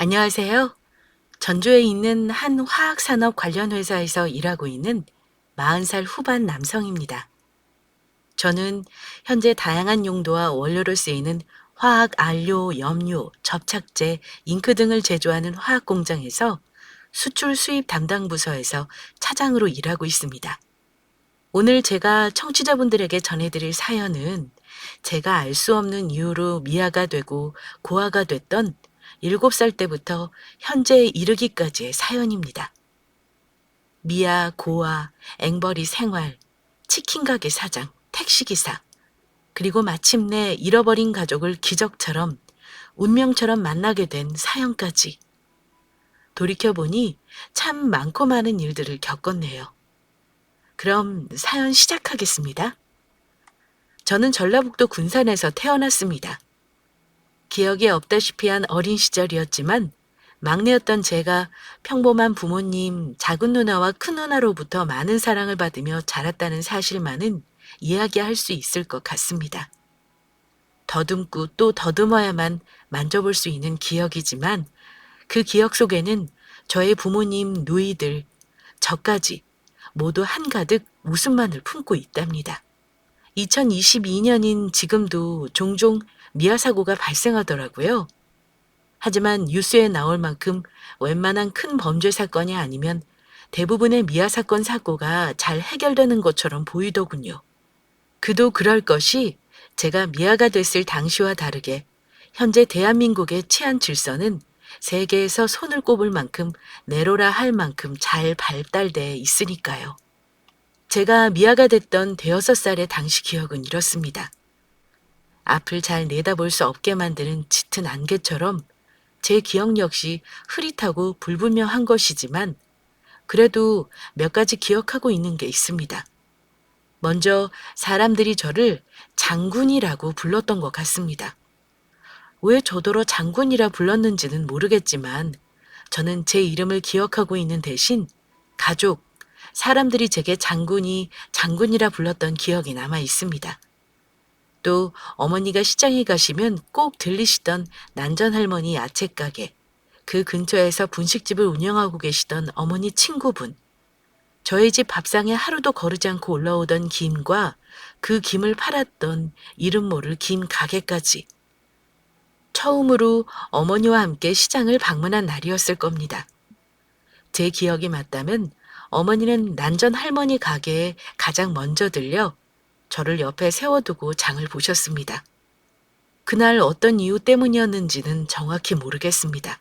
안녕하세요. 전주에 있는 한 화학산업 관련 회사에서 일하고 있는 40살 후반 남성입니다. 저는 현재 다양한 용도와 원료로 쓰이는 화학 안료, 염료, 접착제, 잉크 등을 제조하는 화학 공장에서 수출 수입 담당 부서에서 차장으로 일하고 있습니다. 오늘 제가 청취자분들에게 전해드릴 사연은 제가 알 수 없는 이유로 미아가 되고 고아가 됐던 7살 때부터 현재에 이르기까지의 사연입니다. 미아, 고아, 앵벌이 생활, 치킨 가게 사장, 택시기사, 그리고 마침내 잃어버린 가족을 기적처럼 운명처럼 만나게 된 사연까지. 돌이켜보니 참 많고 많은 일들을 겪었네요. 그럼 사연 시작하겠습니다. 저는 전라북도 군산에서 태어났습니다. 기억이 없다시피 한 어린 시절이었지만 막내였던 제가 평범한 부모님, 작은 누나와 큰 누나로부터 많은 사랑을 받으며 자랐다는 사실만은 이야기할 수 있을 것 같습니다. 더듬고 또 더듬어야만 만져볼 수 있는 기억이지만 그 기억 속에는 저의 부모님, 누이들, 저까지 모두 한가득 웃음만을 품고 있답니다. 2022년인 지금도 종종 미아 사고가 발생하더라고요. 하지만 뉴스에 나올 만큼 웬만한 큰 범죄 사건이 아니면 대부분의 미아 사건 사고가 잘 해결되는 것처럼 보이더군요. 그도 그럴 것이 제가 미아가 됐을 당시와 다르게 현재 대한민국의 치안 질서는 세계에서 손을 꼽을 만큼 내로라 할 만큼 잘 발달돼 있으니까요. 제가 미아가 됐던 5살의 당시 기억은 이렇습니다. 앞을 잘 내다볼 수 없게 만드는 짙은 안개처럼 제 기억 역시 흐릿하고 불분명한 것이지만 그래도 몇 가지 기억하고 있는 게 있습니다. 먼저 사람들이 저를 장군이라고 불렀던 것 같습니다. 왜 저더러 장군이라 불렀는지는 모르겠지만 저는 제 이름을 기억하고 있는 대신 가족, 사람들이 제게 장군이라 불렀던 기억이 남아 있습니다. 또 어머니가 시장에 가시면 꼭 들리시던 난전할머니 야채가게, 그 근처에서 분식집을 운영하고 계시던 어머니 친구분, 저희 집 밥상에 하루도 거르지 않고 올라오던 김과 그 김을 팔았던 이름 모를 김 가게까지. 처음으로 어머니와 함께 시장을 방문한 날이었을 겁니다. 제 기억이 맞다면 어머니는 난전 할머니 가게에 가장 먼저 들려 저를 옆에 세워두고 장을 보셨습니다. 그날 어떤 이유 때문이었는지는 정확히 모르겠습니다.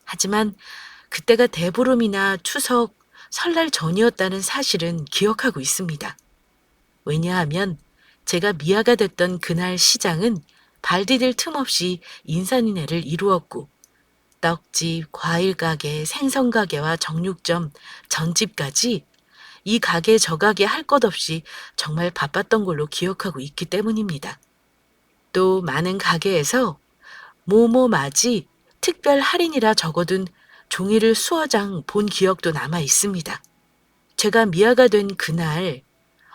하지만 그때가 대보름이나 추석, 설날 전이었다는 사실은 기억하고 있습니다. 왜냐하면 제가 미아가 됐던 그날 시장은 발 디딜 틈 없이 인산인해를 이루었고 떡집, 과일 가게, 생선 가게와 정육점, 전집까지 이 가게 저 가게 할 것 없이 정말 바빴던 걸로 기억하고 있기 때문입니다. 또 많은 가게에서 뭐뭐 맞이 특별 할인이라 적어둔 종이를 수어 장 본 기억도 남아 있습니다. 제가 미아가 된 그날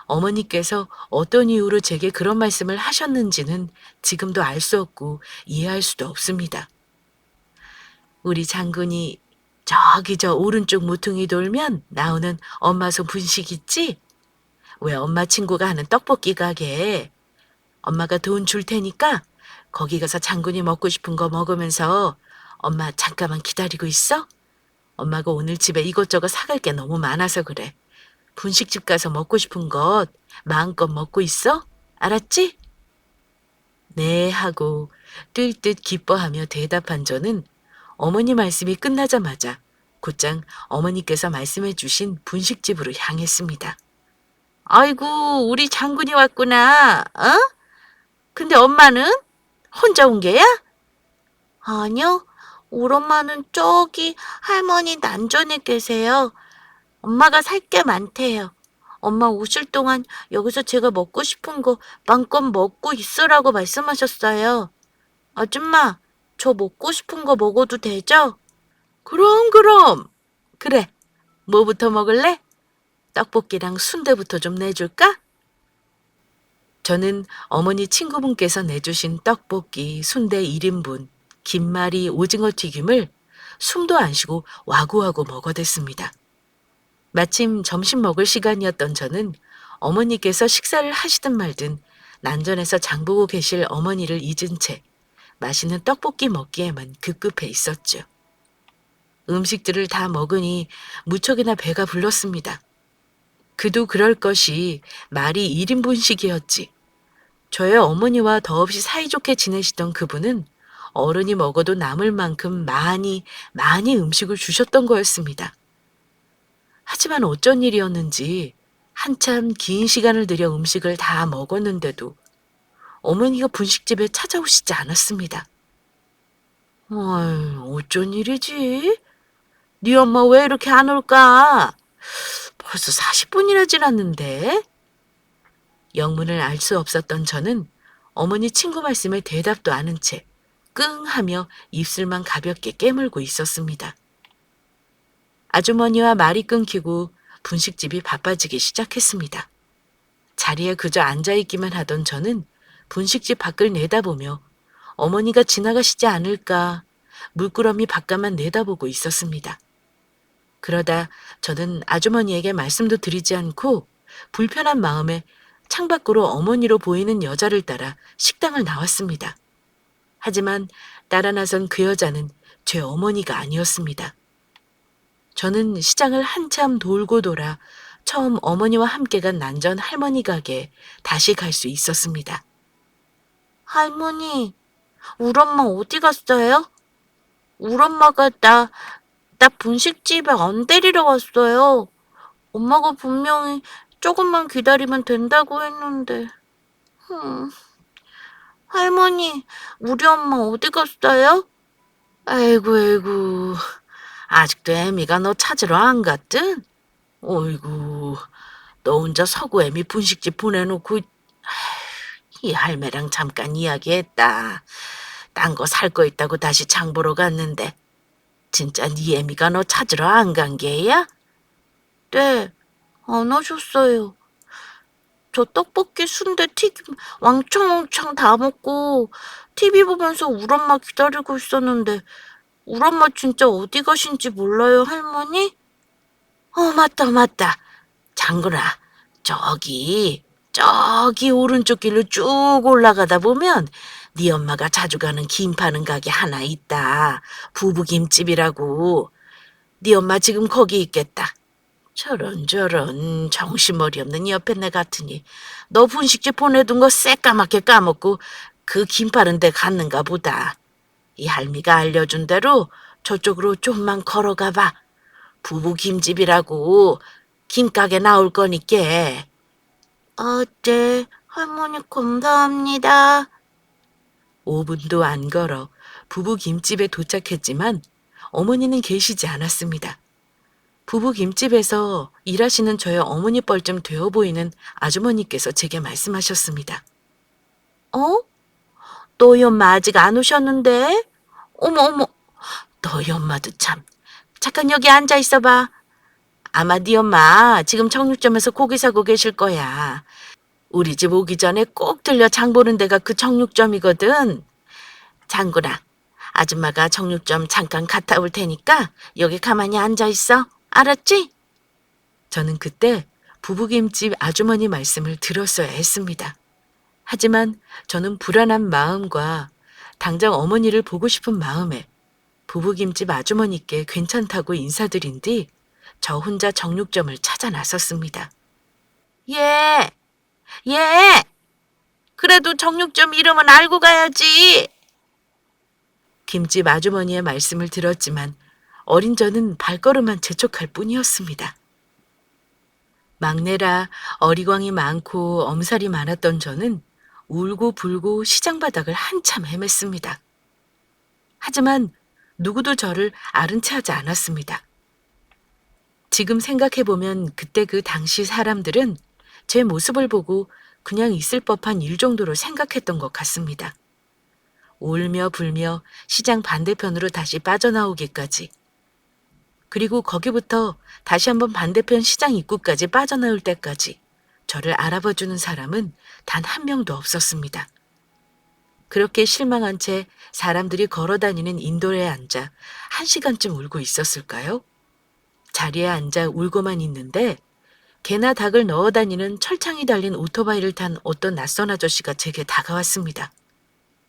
어머니께서 어떤 이유로 제게 그런 말씀을 하셨는지는 지금도 알 수 없고 이해할 수도 없습니다. 우리 장군이 저기 저 오른쪽 모퉁이 돌면 나오는 엄마 손 분식 있지? 왜 엄마 친구가 하는 떡볶이 가게 엄마가 돈 줄 테니까 거기 가서 장군이 먹고 싶은 거 먹으면서 엄마 잠깐만 기다리고 있어? 엄마가 오늘 집에 이것저것 사갈 게 너무 많아서 그래. 분식집 가서 먹고 싶은 것 마음껏 먹고 있어? 알았지? 네 하고 뜰뜻 기뻐하며 대답한 저는 어머니 말씀이 끝나자마자 곧장 어머니께서 말씀해 주신 분식집으로 향했습니다. 아이고, 우리 장군이 왔구나. 어? 근데 엄마는 혼자 온 게야? 아니요. 우리 엄마는 저기 할머니 난전에 계세요. 엄마가 살 게 많대요. 엄마 오실 동안 여기서 제가 먹고 싶은 거 마음껏 먹고 있으라고 말씀하셨어요. 아줌마, 저 먹고 싶은 거 먹어도 되죠? 그럼. 그래, 뭐부터 먹을래? 떡볶이랑 순대부터 좀 내줄까? 저는 어머니 친구분께서 내주신 떡볶이, 순대 1인분, 김말이 오징어 튀김을 숨도 안 쉬고 와구와구 먹어댔습니다. 마침 점심 먹을 시간이었던 저는 어머니께서 식사를 하시든 말든 난전에서 장보고 계실 어머니를 잊은 채 맛있는 떡볶이 먹기에만 급급해 있었죠. 음식들을 다 먹으니 무척이나 배가 불렀습니다. 그도 그럴 것이 말이 1인분씩이었지. 저의 어머니와 더없이 사이좋게 지내시던 그분은 어른이 먹어도 남을 만큼 많이 음식을 주셨던 거였습니다. 하지만 어쩐 일이었는지 한참 긴 시간을 들여 음식을 다 먹었는데도 어머니가 분식집에 찾아오시지 않았습니다. 어쩐 일이지? 네 엄마 왜 이렇게 안 올까? 벌써 40분이나 지났는데? 영문을 알 수 없었던 저는 어머니 친구 말씀에 대답도 않은 채 끙 하며 입술만 가볍게 깨물고 있었습니다. 아주머니와 말이 끊기고 분식집이 바빠지기 시작했습니다. 자리에 그저 앉아있기만 하던 저는 분식집 밖을 내다보며 어머니가 지나가시지 않을까 물끄러미 바깥만 내다보고 있었습니다. 그러다 저는 아주머니에게 말씀도 드리지 않고 불편한 마음에 창밖으로 어머니로 보이는 여자를 따라 식당을 나왔습니다. 하지만 따라 나선 그 여자는 제 어머니가 아니었습니다. 저는 시장을 한참 돌고 돌아 처음 어머니와 함께 간 난전 할머니 가게에 다시 갈 수 있었습니다. 할머니, 우리 엄마 어디 갔어요? 우리 엄마가 나 분식집에 안 데리러 왔어요. 엄마가 분명히 조금만 기다리면 된다고 했는데. 흠. 할머니, 우리 엄마 어디 갔어요? 아이고. 아직도 애미가 너 찾으러 안 갔든? 어이구, 너 혼자 서구 애미 분식집 보내놓고 이 할매랑 잠깐 이야기했다. 딴 거 살 거 있다고 다시 장 보러 갔는데 진짜 네 애미가 너 찾으러 안 간 게야? 네, 안 오셨어요. 저 떡볶이, 순대, 튀김 왕창 다 먹고 TV 보면서 우리 엄마 기다리고 있었는데 우리 엄마 진짜 어디 가신지 몰라요, 할머니? 맞다. 장군아, 저기 오른쪽 길로 쭉 올라가다 보면 네 엄마가 자주 가는 김 파는 가게 하나 있다. 부부김집이라고. 네 엄마 지금 거기 있겠다. 저런 정신머리 없는 옆에 내 같으니 너 분식집 보내둔 거 새까맣게 까먹고 그 김 파는 데 갔는가 보다. 이 할미가 알려준 대로 저쪽으로 좀만 걸어가 봐. 부부김집이라고 김가게 나올 거니께. 네, 할머니 감사합니다. 5분도 안 걸어 부부김집에 도착했지만 어머니는 계시지 않았습니다. 부부김집에서 일하시는 저의 어머니 뻘쯤 되어 보이는 아주머니께서 제게 말씀하셨습니다. 너희 엄마 아직 안 오셨는데? 어머, 너희 엄마도 참. 잠깐 여기 앉아 있어봐. 아마 네 엄마 지금 정육점에서 고기 사고 계실 거야. 우리 집 오기 전에 꼭 들려 장 보는 데가 그 정육점이거든. 장군아, 아줌마가 정육점 잠깐 갔다 올 테니까 여기 가만히 앉아 있어. 알았지? 저는 그때 부부김집 아주머니 말씀을 들었어야 했습니다. 하지만 저는 불안한 마음과 당장 어머니를 보고 싶은 마음에 부부김집 아주머니께 괜찮다고 인사드린 뒤 저 혼자 정육점을 찾아 나섰습니다. 예. 그래도 정육점 이름은 알고 가야지. 김집 아주머니의 말씀을 들었지만 어린 저는 발걸음만 재촉할 뿐이었습니다. 막내라 어리광이 많고 엄살이 많았던 저는 울고 불고 시장 바닥을 한참 헤맸습니다. 하지만 누구도 저를 아른 채 하지 않았습니다. 지금 생각해보면 그때 그 당시 사람들은 제 모습을 보고 그냥 있을 법한 일 정도로 생각했던 것 같습니다. 울며 불며 시장 반대편으로 다시 빠져나오기까지, 그리고 거기부터 다시 한번 반대편 시장 입구까지 빠져나올 때까지 저를 알아봐주는 사람은 단 한 명도 없었습니다. 그렇게 실망한 채 사람들이 걸어다니는 인도에 앉아 1시간쯤 울고 있었을까요? 자리에 앉아 울고만 있는데 개나 닭을 넣어 다니는 철창이 달린 오토바이를 탄 어떤 낯선 아저씨가 제게 다가왔습니다.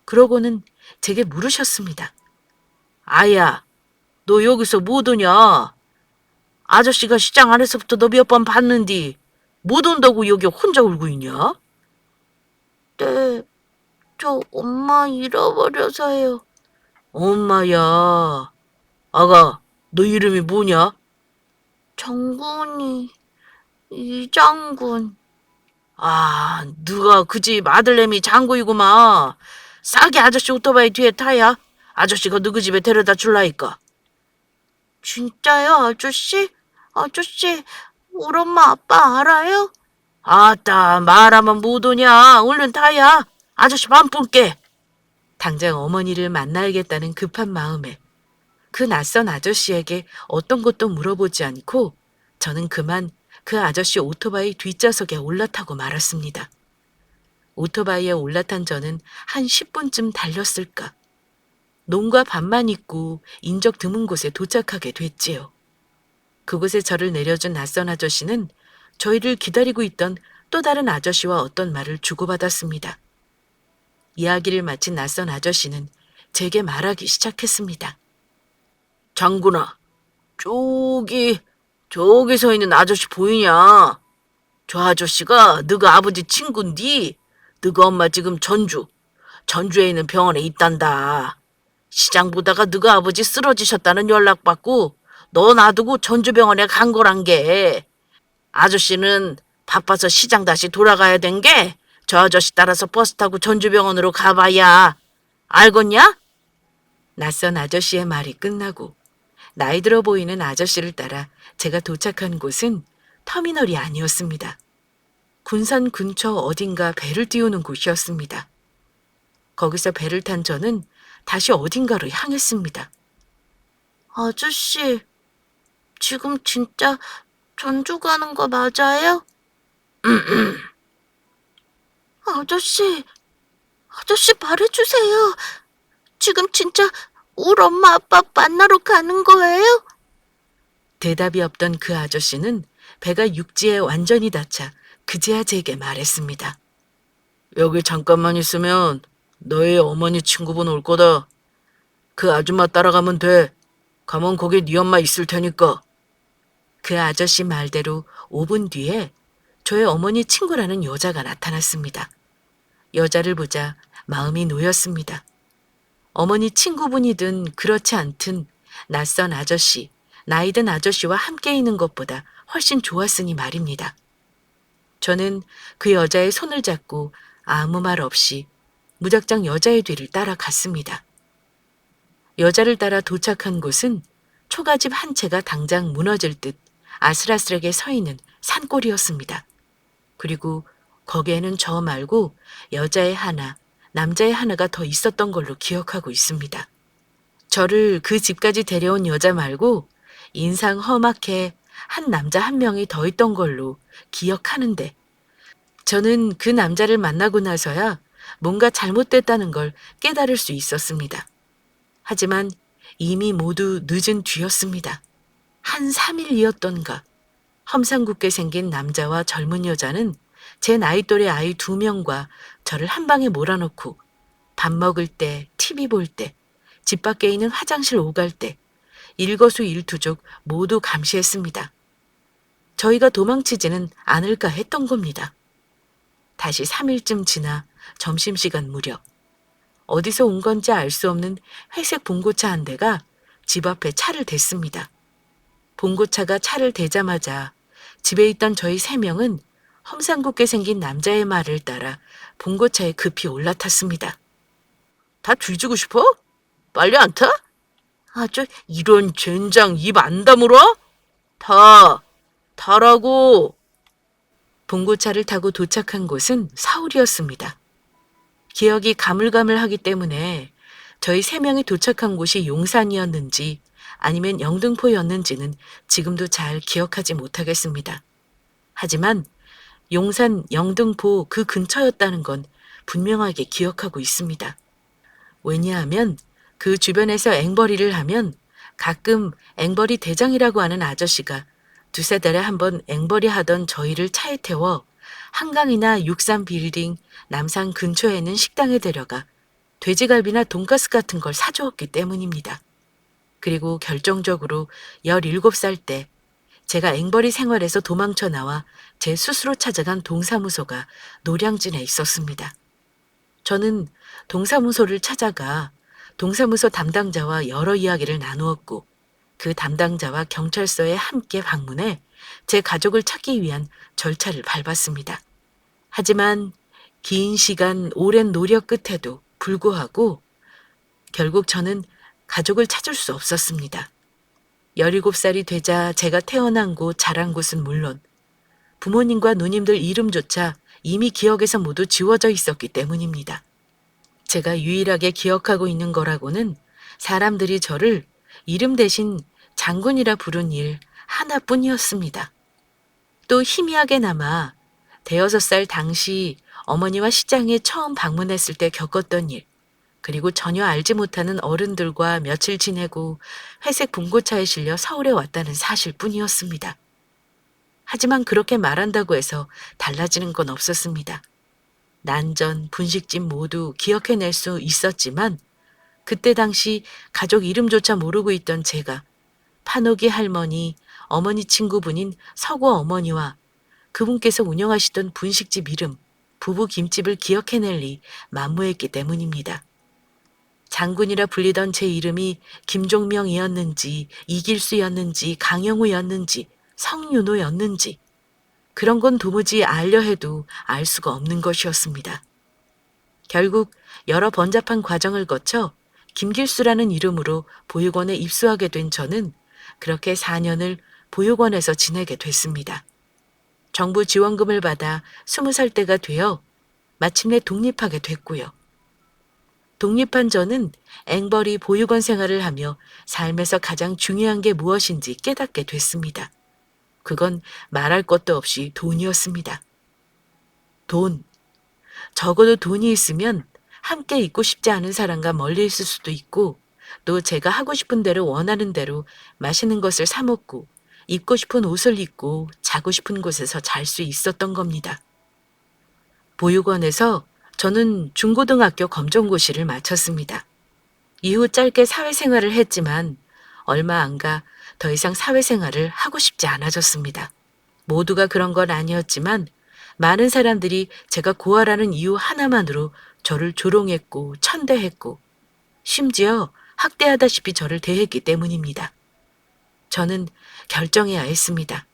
그러고는 제게 물으셨습니다. 아야, 너 여기서 뭐 하냐? 아저씨가 시장 안에서부터 너 몇 번 봤는디 못 온다고 여기 혼자 울고 있냐? 네, 저 엄마 잃어버려서요. 엄마야. 아가, 너 이름이 뭐냐? 장군이, 이장군. 아, 누가 그 집 아들내미 장군이구마. 싸게 아저씨 오토바이 뒤에 타야 아저씨가 누구 집에 데려다 줄라니까. 진짜요, 아저씨? 아저씨, 우리 엄마 아빠 알아요? 아따, 말하면 못 오냐. 얼른 타야. 아저씨 맘 뿔게. 당장 어머니를 만나야겠다는 급한 마음에 그 낯선 아저씨에게 어떤 것도 물어보지 않고 저는 그만 그 아저씨 오토바이 뒷좌석에 올라타고 말았습니다. 오토바이에 올라탄 저는 한 10분쯤 달렸을까. 논과 밭만 있고 인적 드문 곳에 도착하게 됐지요. 그곳에 저를 내려준 낯선 아저씨는 저희를 기다리고 있던 또 다른 아저씨와 어떤 말을 주고받았습니다. 이야기를 마친 낯선 아저씨는 제게 말하기 시작했습니다. 장군아, 저기 서 있는 아저씨 보이냐? 저 아저씨가 너가 아버지 친구인디. 너가 엄마 지금 전주에 있는 병원에 있단다. 시장 보다가 너가 아버지 쓰러지셨다는 연락 받고 너 놔두고 전주병원에 간 거란 게. 아저씨는 바빠서 시장 다시 돌아가야 된 게 저 아저씨 따라서 버스 타고 전주병원으로 가봐야. 알겠냐? 낯선 아저씨의 말이 끝나고 나이 들어 보이는 아저씨를 따라 제가 도착한 곳은 터미널이 아니었습니다. 군산 근처 어딘가 배를 띄우는 곳이었습니다. 거기서 배를 탄 저는 다시 어딘가로 향했습니다. 아저씨, 지금 진짜 전주 가는 거 맞아요? 아저씨 말해주세요. 지금 진짜 우리 엄마 아빠 만나러 가는 거예요? 대답이 없던 그 아저씨는 배가 육지에 완전히 닿자 그제야 제게 말했습니다. 여기 잠깐만 있으면 너의 어머니 친구분 올 거다. 그 아줌마 따라가면 돼. 가면 거기 네 엄마 있을 테니까. 그 아저씨 말대로 5분 뒤에 저의 어머니 친구라는 여자가 나타났습니다. 여자를 보자 마음이 놓였습니다. 어머니 친구분이든 그렇지 않든 낯선 아저씨, 나이든 아저씨와 함께 있는 것보다 훨씬 좋았으니 말입니다. 저는 그 여자의 손을 잡고 아무 말 없이 무작정 여자의 뒤를 따라갔습니다. 여자를 따라 도착한 곳은 초가집 한 채가 당장 무너질 듯 아슬아슬하게 서 있는 산골이었습니다. 그리고 거기에는 저 말고 여자의 하나, 남자의 하나가 더 있었던 걸로 기억하고 있습니다. 저를 그 집까지 데려온 여자 말고 인상 험악해 한 남자 한 명이 더 있던 걸로 기억하는데 저는 그 남자를 만나고 나서야 뭔가 잘못됐다는 걸 깨달을 수 있었습니다. 하지만 이미 모두 늦은 뒤였습니다. 한 3일이었던가 험상궂게 생긴 남자와 젊은 여자는 제 나이 또래 아이 2명과 저를 한 방에 몰아넣고 밥 먹을 때, TV 볼 때, 집 밖에 있는 화장실 오갈 때 일거수일투족 모두 감시했습니다. 저희가 도망치지는 않을까 했던 겁니다. 다시 3일쯤 지나 점심시간 무렵 어디서 온 건지 알 수 없는 회색 봉고차 한 대가 집 앞에 차를 댔습니다. 봉고차가 차를 대자마자 집에 있던 저희 3명은 험상궂게 생긴 남자의 말을 따라 봉고차에 급히 올라탔습니다. 다 뒤지고 싶어? 빨리 안 타? 이런 젠장 입 안 다물어? 타라고. 봉고차를 타고 도착한 곳은 서울이었습니다. 기억이 가물가물하기 때문에 저희 3명이 도착한 곳이 용산이었는지 아니면 영등포였는지는 지금도 잘 기억하지 못하겠습니다. 하지만 용산, 영등포 그 근처였다는 건 분명하게 기억하고 있습니다. 왜냐하면 그 주변에서 앵벌이를 하면 가끔 앵벌이 대장이라고 하는 아저씨가 두세 달에 한 번 앵벌이 하던 저희를 차에 태워 한강이나 63 빌딩 남산 근처에 있는 식당에 데려가 돼지갈비나 돈가스 같은 걸 사주었기 때문입니다. 그리고 결정적으로 17살 때 제가 앵벌이 생활에서 도망쳐 나와 제 스스로 찾아간 동사무소가 노량진에 있었습니다. 저는 동사무소를 찾아가 동사무소 담당자와 여러 이야기를 나누었고 그 담당자와 경찰서에 함께 방문해 제 가족을 찾기 위한 절차를 밟았습니다. 하지만 긴 시간 오랜 노력 끝에도 불구하고 결국 저는 가족을 찾을 수 없었습니다. 17살이 되자 제가 태어난 곳, 자란 곳은 물론 부모님과 누님들 이름조차 이미 기억에서 모두 지워져 있었기 때문입니다. 제가 유일하게 기억하고 있는 거라고는 사람들이 저를 이름 대신 장군이라 부른 일 하나뿐이었습니다. 또 희미하게나마 6살 당시 어머니와 시장에 처음 방문했을 때 겪었던 일, 그리고 전혀 알지 못하는 어른들과 며칠 지내고 회색 봉고차에 실려 서울에 왔다는 사실뿐이었습니다. 하지만 그렇게 말한다고 해서 달라지는 건 없었습니다. 난전, 분식집 모두 기억해낼 수 있었지만 그때 당시 가족 이름조차 모르고 있던 제가 판옥이 할머니, 어머니 친구분인 서구 어머니와 그분께서 운영하시던 분식집 이름, 부부 김집을 기억해낼 리 만무했기 때문입니다. 장군이라 불리던 제 이름이 김종명이었는지 이길수였는지 강영우였는지 성윤호였는지 그런 건 도무지 알려 해도 알 수가 없는 것이었습니다. 결국 여러 번잡한 과정을 거쳐 김길수라는 이름으로 보육원에 입수하게 된 저는 그렇게 4년을 보육원에서 지내게 됐습니다. 정부 지원금을 받아 20살 때가 되어 마침내 독립하게 됐고요. 독립한 저는 앵벌이 보육원 생활을 하며 삶에서 가장 중요한 게 무엇인지 깨닫게 됐습니다. 그건 말할 것도 없이 돈이었습니다. 돈. 적어도 돈이 있으면 함께 있고 싶지 않은 사람과 멀리 있을 수도 있고 또 제가 하고 싶은 대로 원하는 대로 맛있는 것을 사 먹고 입고 싶은 옷을 입고 자고 싶은 곳에서 잘 수 있었던 겁니다. 보육원에서 저는 중고등학교 검정고시를 마쳤습니다. 이후 짧게 사회생활을 했지만 얼마 안 가 더 이상 사회생활을 하고 싶지 않아졌습니다. 모두가 그런 건 아니었지만 많은 사람들이 제가 고아라는 이유 하나만으로 저를 조롱했고 천대했고 심지어 학대하다시피 저를 대했기 때문입니다. 저는 결정해야 했습니다.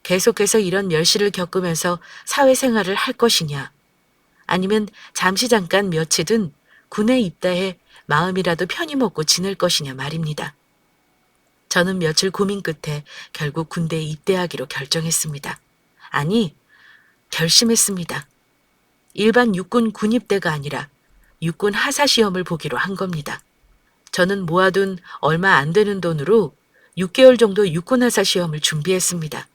계속해서 이런 멸시를 겪으면서 사회생활을 할 것이냐 아니면 잠깐 며칠은 군에 입다해 마음이라도 편히 먹고 지낼 것이냐 말입니다. 저는 며칠 고민 끝에 결국 군대에 입대하기로 결정했습니다. 아니, 결심했습니다. 일반 육군 군입대가 아니라 육군 하사 시험을 보기로 한 겁니다. 저는 모아둔 얼마 안 되는 돈으로 6개월 정도 육군 하사 시험을 준비했습니다.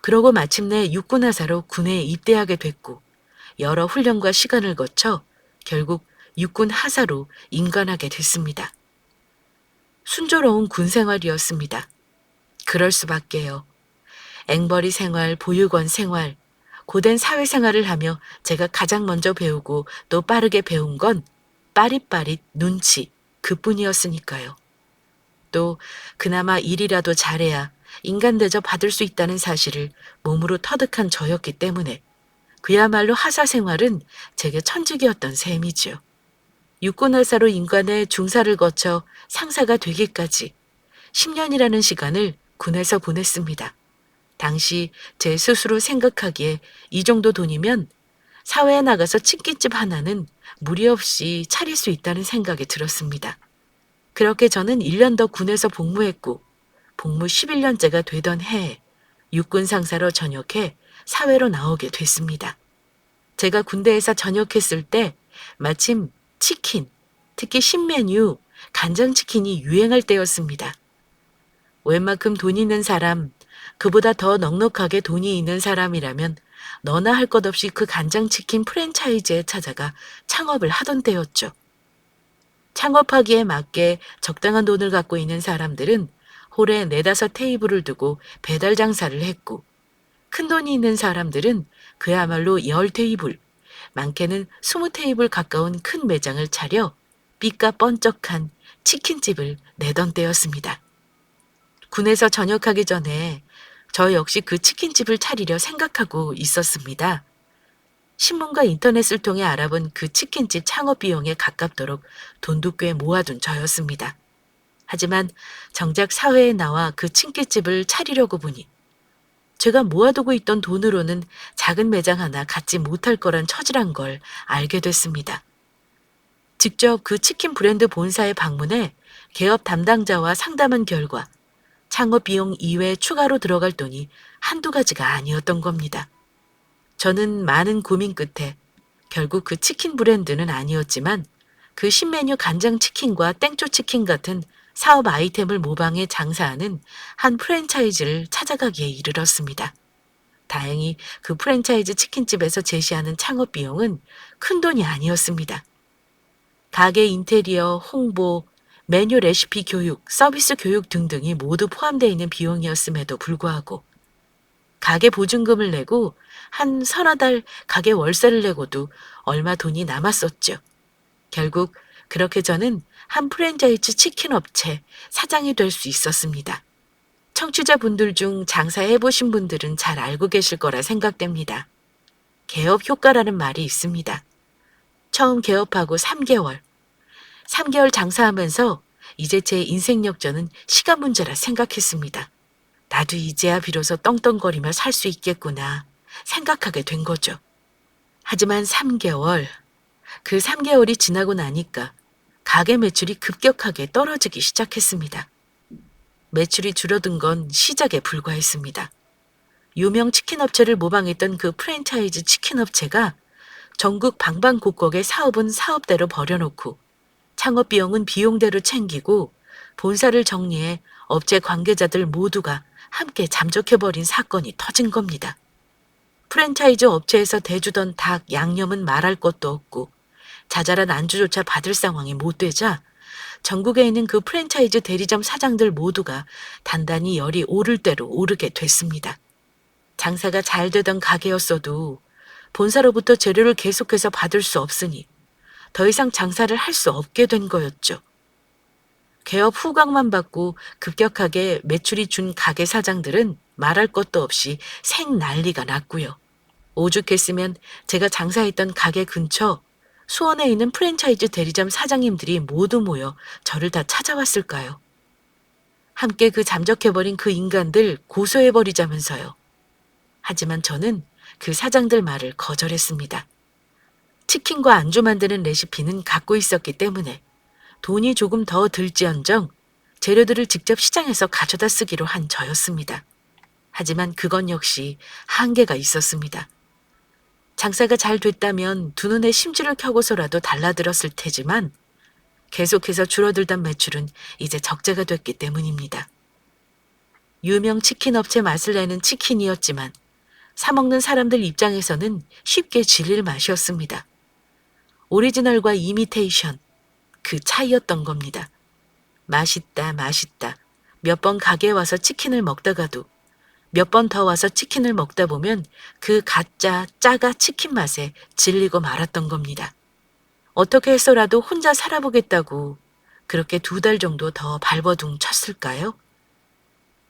그러고 마침내 육군 하사로 군에 입대하게 됐고 여러 훈련과 시간을 거쳐 결국 육군 하사로 임관하게 됐습니다. 순조로운 군 생활이었습니다. 그럴 수밖에요. 앵벌이 생활, 보육원 생활, 고된 사회생활을 하며 제가 가장 먼저 배우고 또 빠르게 배운 건 빠릿빠릿 눈치 그뿐이었으니까요. 또 그나마 일이라도 잘해야 인간 대접 받을 수 있다는 사실을 몸으로 터득한 저였기 때문에 그야말로 하사 생활은 제게 천직이었던 셈이지요. 육군하사로 임관해 중사를 거쳐 상사가 되기까지 10년이라는 시간을 군에서 보냈습니다. 당시 제 스스로 생각하기에 이 정도 돈이면 사회에 나가서 치킨집 하나는 무리 없이 차릴 수 있다는 생각이 들었습니다. 그렇게 저는 1년 더 군에서 복무했고 복무 11년째가 되던 해에 육군 상사로 전역해 사회로 나오게 됐습니다. 제가 군대에서 전역했을 때 마침 치킨, 특히 신메뉴 간장치킨이 유행할 때였습니다. 웬만큼 돈 있는 사람, 그보다 더 넉넉하게 돈이 있는 사람이라면 너나 할 것 없이 그 간장치킨 프랜차이즈에 찾아가 창업을 하던 때였죠. 창업하기에 맞게 적당한 돈을 갖고 있는 사람들은 홀에 네다섯 테이블을 두고 배달 장사를 했고, 큰 돈이 있는 사람들은 그야말로 10테이블, 많게는 20테이블 가까운 큰 매장을 차려 삐까 번쩍한 치킨집을 내던 때였습니다. 군에서 전역하기 전에 저 역시 그 치킨집을 차리려 생각하고 있었습니다. 신문과 인터넷을 통해 알아본 그 치킨집 창업 비용에 가깝도록 돈도 꽤 모아둔 저였습니다. 하지만 정작 사회에 나와 그 치킨집을 차리려고 보니 제가 모아두고 있던 돈으로는 작은 매장 하나 갖지 못할 거란 처지란 걸 알게 됐습니다. 직접 그 치킨 브랜드 본사에 방문해 개업 담당자와 상담한 결과 창업 비용 이외에 추가로 들어갈 돈이 한두 가지가 아니었던 겁니다. 저는 많은 고민 끝에 결국 그 치킨 브랜드는 아니었지만 그 신메뉴 간장치킨과 땡초치킨 같은 사업 아이템을 모방해 장사하는 한 프랜차이즈를 찾아가기에 이르렀습니다. 다행히 그 프랜차이즈 치킨집에서 제시하는 창업 비용은 큰 돈이 아니었습니다. 가게 인테리어, 홍보, 메뉴 레시피 교육, 서비스 교육 등등이 모두 포함되어 있는 비용이었음에도 불구하고 가게 보증금을 내고 한 서너 달 가게 월세를 내고도 얼마 돈이 남았었죠. 결국 그렇게 저는 한 프랜차이즈 치킨 업체 사장이 될 수 있었습니다. 청취자분들 중 장사해보신 분들은 잘 알고 계실 거라 생각됩니다. 개업 효과라는 말이 있습니다. 처음 개업하고 3개월, 3개월 장사하면서 이제 제 인생 역전은 시간 문제라 생각했습니다. 나도 이제야 비로소 떵떵거리며 살 수 있겠구나 생각하게 된 거죠. 하지만 3개월, 그 3개월이 지나고 나니까 가게 매출이 급격하게 떨어지기 시작했습니다. 매출이 줄어든 건 시작에 불과했습니다. 유명 치킨 업체를 모방했던 그 프랜차이즈 치킨 업체가 전국 방방곡곡의 사업은 사업대로 버려놓고 창업 비용은 비용대로 챙기고 본사를 정리해 업체 관계자들 모두가 함께 잠적해버린 사건이 터진 겁니다. 프랜차이즈 업체에서 대주던 닭, 양념은 말할 것도 없고 자잘한 안주조차 받을 상황이 못 되자 전국에 있는 그 프랜차이즈 대리점 사장들 모두가 단단히 열이 오를 대로 오르게 됐습니다. 장사가 잘 되던 가게였어도 본사로부터 재료를 계속해서 받을 수 없으니 더 이상 장사를 할 수 없게 된 거였죠. 개업 후광만 받고 급격하게 매출이 준 가게 사장들은 말할 것도 없이 생난리가 났고요. 오죽했으면 제가 장사했던 가게 근처 수원에 있는 프랜차이즈 대리점 사장님들이 모두 모여 저를 다 찾아왔을까요? 함께 그 잠적해버린 그 인간들 고소해버리자면서요. 하지만 저는 그 사장들 말을 거절했습니다. 치킨과 안주 만드는 레시피는 갖고 있었기 때문에 돈이 조금 더 들지언정 재료들을 직접 시장에서 가져다 쓰기로 한 저였습니다. 하지만 그건 역시 한계가 있었습니다. 장사가 잘 됐다면 두 눈에 심지를 켜고서라도 달라들었을 테지만 계속해서 줄어들던 매출은 이제 적자가 됐기 때문입니다. 유명 치킨 업체 맛을 내는 치킨이었지만 사 먹는 사람들 입장에서는 쉽게 질릴 맛이었습니다. 오리지널과 이미테이션, 그 차이였던 겁니다. 맛있다, 맛있다. 몇 번 가게에 와서 치킨을 먹다가도 몇 번 더 와서 치킨을 먹다 보면 그 가짜, 짜가 치킨 맛에 질리고 말았던 겁니다. 어떻게 해서라도 혼자 살아보겠다고 그렇게 2달 정도 더 발버둥 쳤을까요?